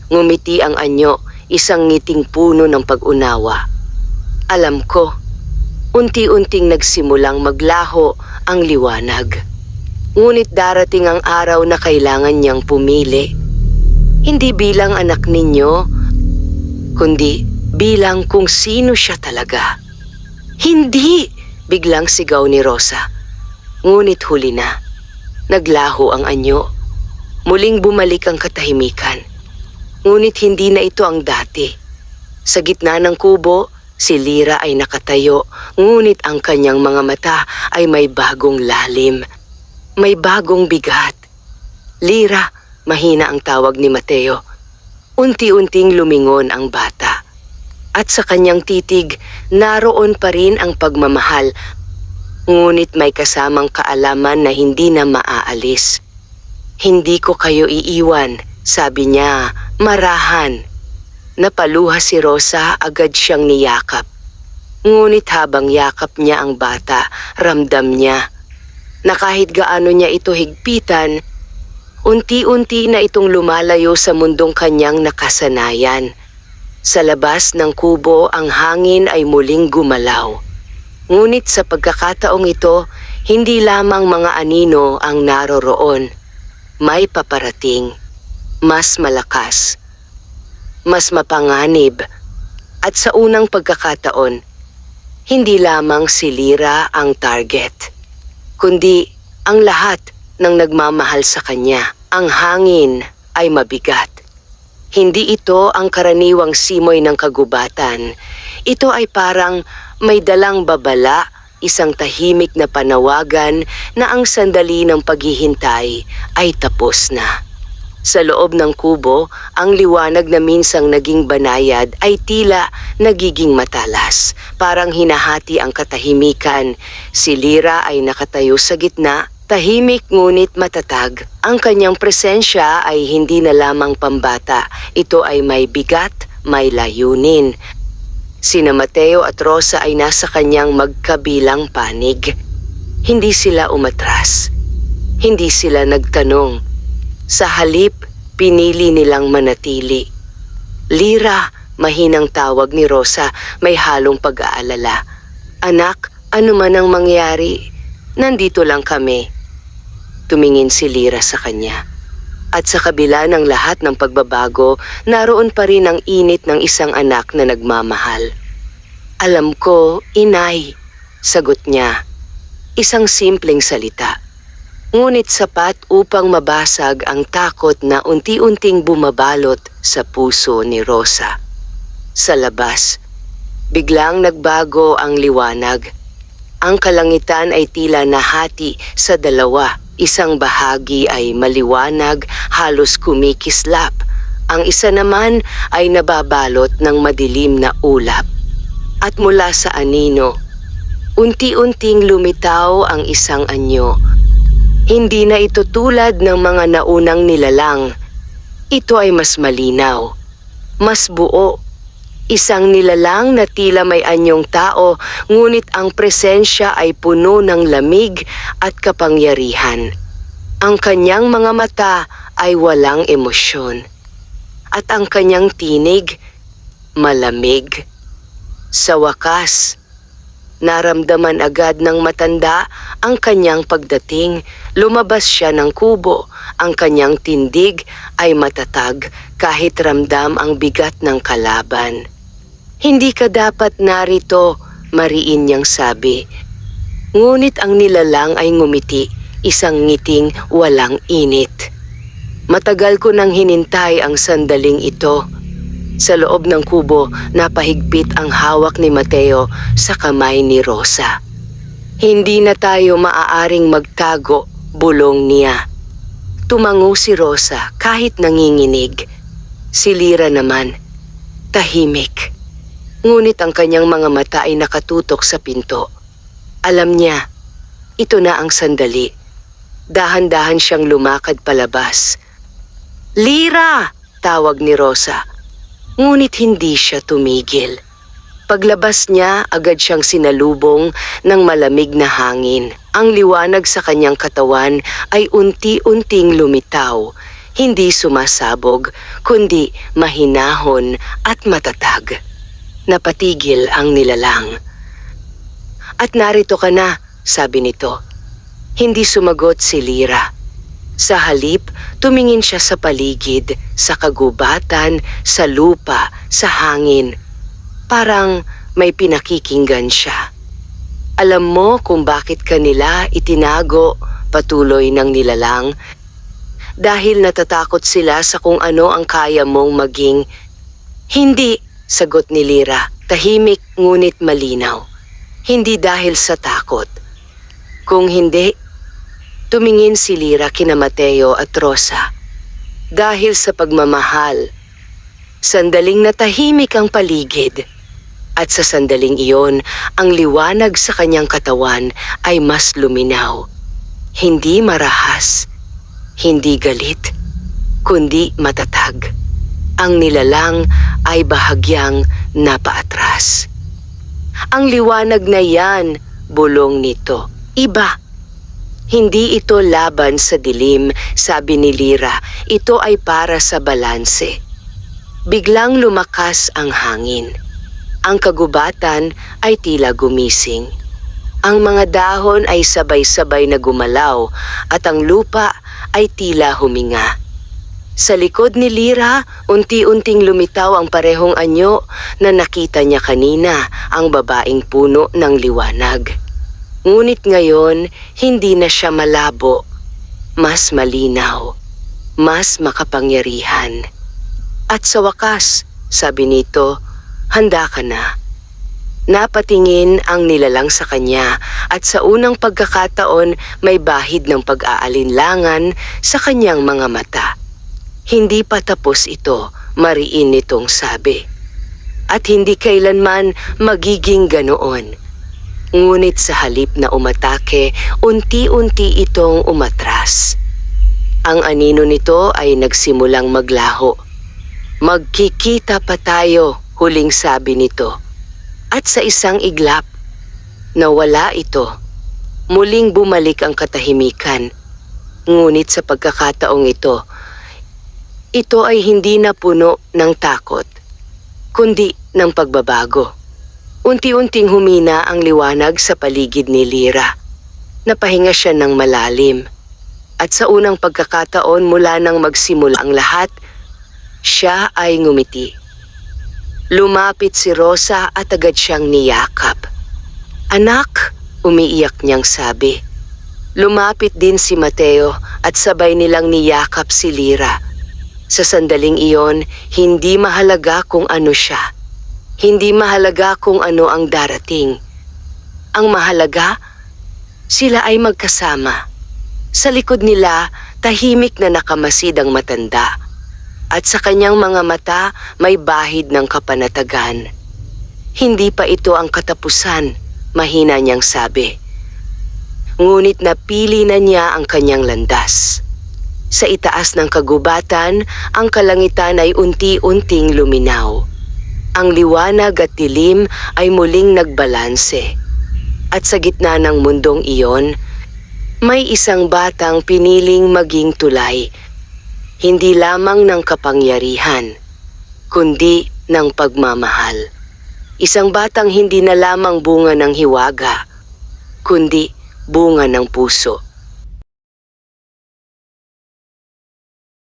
Ngumiti ang anyo, isang ngiting puno ng pag-unawa. "Alam ko." Unti-unting nagsimulang maglaho ang liwanag. Ngunit darating ang araw na kailangan niyang pumili. Hindi bilang anak ninyo, kundi bilang kung sino siya talaga. "Hindi!" biglang sigaw ni Rosa. Ngunit huli na. Naglaho ang anyo. Muling bumalik ang katahimikan. Ngunit hindi na ito ang dati. Sa gitna ng kubo, si Lyra ay nakatayo, ngunit ang kanyang mga mata ay may bagong lalim. May bagong bigat. "Lyra," mahina ang tawag ni Mateo. Unti-unting lumingon ang bata. At sa kanyang titig, naroon pa rin ang pagmamahal, ngunit may kasamang kaalaman na hindi na maaalis. "Hindi ko kayo iiwan," sabi niya, marahan. Napaluha si Rosa, agad siyang niyakap. Ngunit habang yakap niya ang bata, ramdam niya na kahit gaano niya ito higpitan, unti-unti na itong lumalayo sa mundong kanyang nakasanayan. Sa labas ng kubo, ang hangin ay muling gumalaw. Ngunit sa pagkakataong ito, hindi lamang mga anino ang naroroon. May paparating, mas malakas, mas mapanganib, at sa unang pagkakataon, hindi lamang si Lyra ang target, kundi ang lahat ng nagmamahal sa kanya. Ang hangin ay mabigat. Hindi ito ang karaniwang simoy ng kagubatan. Ito ay parang may dalang babala, isang tahimik na panawagan na ang sandali ng paghihintay ay tapos na. Sa loob ng kubo, ang liwanag na minsang naging banayad ay tila nagiging matalas. Parang hinahati ang katahimikan. Si Lyra ay nakatayo sa gitna, tahimik ngunit matatag. Ang kanyang presensya ay hindi na lamang pambata. Ito ay may bigat, may layunin. Sina Mateo at Rosa ay nasa kanyang magkabilang panig. Hindi sila umatras. Hindi sila nagtanong. Sa halip, pinili nilang manatili. Lyra, mahinang tawag ni Rosa, may halong pag-aalala. Anak, ano man ang mangyari, nandito lang kami. Tumingin si Lyra sa kanya. At sa kabila ng lahat ng pagbabago, naroon pa rin ang init ng isang anak na nagmamahal. Alam ko, inay, sagot niya. Isang simpleng salita. Ngunit sapat upang mabasag ang takot na unti-unting bumabalot sa puso ni Rosa. Sa labas, biglang nagbago ang liwanag. Ang kalangitan ay tila nahati sa dalawa. Isang bahagi ay maliwanag, halos kumikislap. Ang isa naman ay nababalot ng madilim na ulap. At mula sa anino, unti-unting lumitaw ang isang anyo. Hindi na ito tulad ng mga naunang nilalang. Ito ay mas malinaw, mas buo. Isang nilalang na tila may anyong tao, ngunit ang presensya ay puno ng lamig at kapangyarihan. Ang kanyang mga mata ay walang emosyon. At ang kanyang tinig, malamig. Sa wakas, naramdaman agad ng matanda ang kanyang pagdating. Lumabas siya ng kubo. Ang kanyang tindig ay matatag kahit ramdam ang bigat ng kalaban. Hindi ka dapat narito, mariin niyang sabi. Ngunit ang nilalang ay ngumiti, isang ngiting walang init. Matagal ko nang hinintay ang sandaling ito. Sa loob ng kubo, napahigpit ang hawak ni Mateo sa kamay ni Rosa. Hindi na tayo maaaring magtago, bulong niya. Tumango si Rosa kahit nanginginig. Si Lyra naman, tahimik. Ngunit ang kanyang mga mata ay nakatutok sa pinto. Alam niya, ito na ang sandali. Dahan-dahan siyang lumakad palabas. Lyra! Tawag ni Rosa. Ngunit hindi siya tumigil. Paglabas niya, agad siyang sinalubong ng malamig na hangin. Ang liwanag sa kanyang katawan ay unti-unting lumitaw, hindi sumasabog, kundi mahinahon at matatag. Napatigil ang nilalang. At narito ka na, sabi nito. Hindi sumagot si Lyra. Sa halip, tumingin siya sa paligid, sa kagubatan, sa lupa, sa hangin. Parang may pinakikinggan siya. Alam mo kung bakit kanila itinago, patuloy ng nilalang? Dahil natatakot sila sa kung ano ang kaya mong maging. Hindi, sagot ni Lyra, tahimik ngunit malinaw. Hindi dahil sa takot. Kung hindi, tumingin si Lyra kina Mateo at Rosa. Dahil sa pagmamahal, sandaling natahimik ang paligid. At sa sandaling iyon, ang liwanag sa kanyang katawan ay mas luminaw. Hindi marahas, hindi galit, kundi matatag. Ang nilalang ay bahagyang napaatras. Ang liwanag na yan, bulong nito, iba. Hindi ito laban sa dilim, sabi ni Lyra. Ito ay para sa balanse. Biglang lumakas ang hangin. Ang kagubatan ay tila gumising. Ang mga dahon ay sabay-sabay na gumalaw at ang lupa ay tila huminga. Sa likod ni Lyra, unti-unting lumitaw ang parehong anyo na nakita niya kanina, ang babaeng puno ng liwanag. Ngunit ngayon, hindi na siya malabo, mas malinaw, mas makapangyarihan. At sa wakas, sabi nito, handa ka na. Napatingin ang nilalang sa kanya at sa unang pagkakataon may bahid ng pag-aalinlangan sa kanyang mga mata. Hindi pa tapos ito, mariin nitong sabi. At hindi kailanman magiging ganoon. Ngunit sa halip na umatake, unti-unti itong umatras. Ang anino nito ay nagsimulang maglaho. Magkikita pa tayo, huling sabi nito. At sa isang iglap, nawala ito. Muling bumalik ang katahimikan. Ngunit sa pagkakataong ito ay hindi na puno ng takot, kundi ng pagbabago. Unti-unting humina ang liwanag sa paligid ni Lyra. Napahinga siya ng malalim. At sa unang pagkakataon mula nang magsimula ang lahat, siya ay ngumiti. Lumapit si Rosa at agad siyang niyakap. Anak, umiiyak niyang sabi. Lumapit din si Mateo at sabay nilang niyakap si Lyra. Sa sandaling iyon, hindi mahalaga kung ano siya. Hindi mahalaga kung ano ang darating. Ang mahalaga, sila ay magkasama. Sa likod nila, tahimik na nakamasid ang matanda. At sa kanyang mga mata, may bahid ng kapanatagan. Hindi pa ito ang katapusan, mahina niyang sabi. Ngunit napili na niya ang kanyang landas. Sa itaas ng kagubatan, ang kalangitan ay unti-unting luminaw. Ang liwanag at dilim ay muling nagbalanse. At sa gitna ng mundong iyon, may isang batang piniling maging tulay. Hindi lamang ng kapangyarihan, kundi ng pagmamahal. Isang batang hindi na lamang bunga ng hiwaga, kundi bunga ng puso.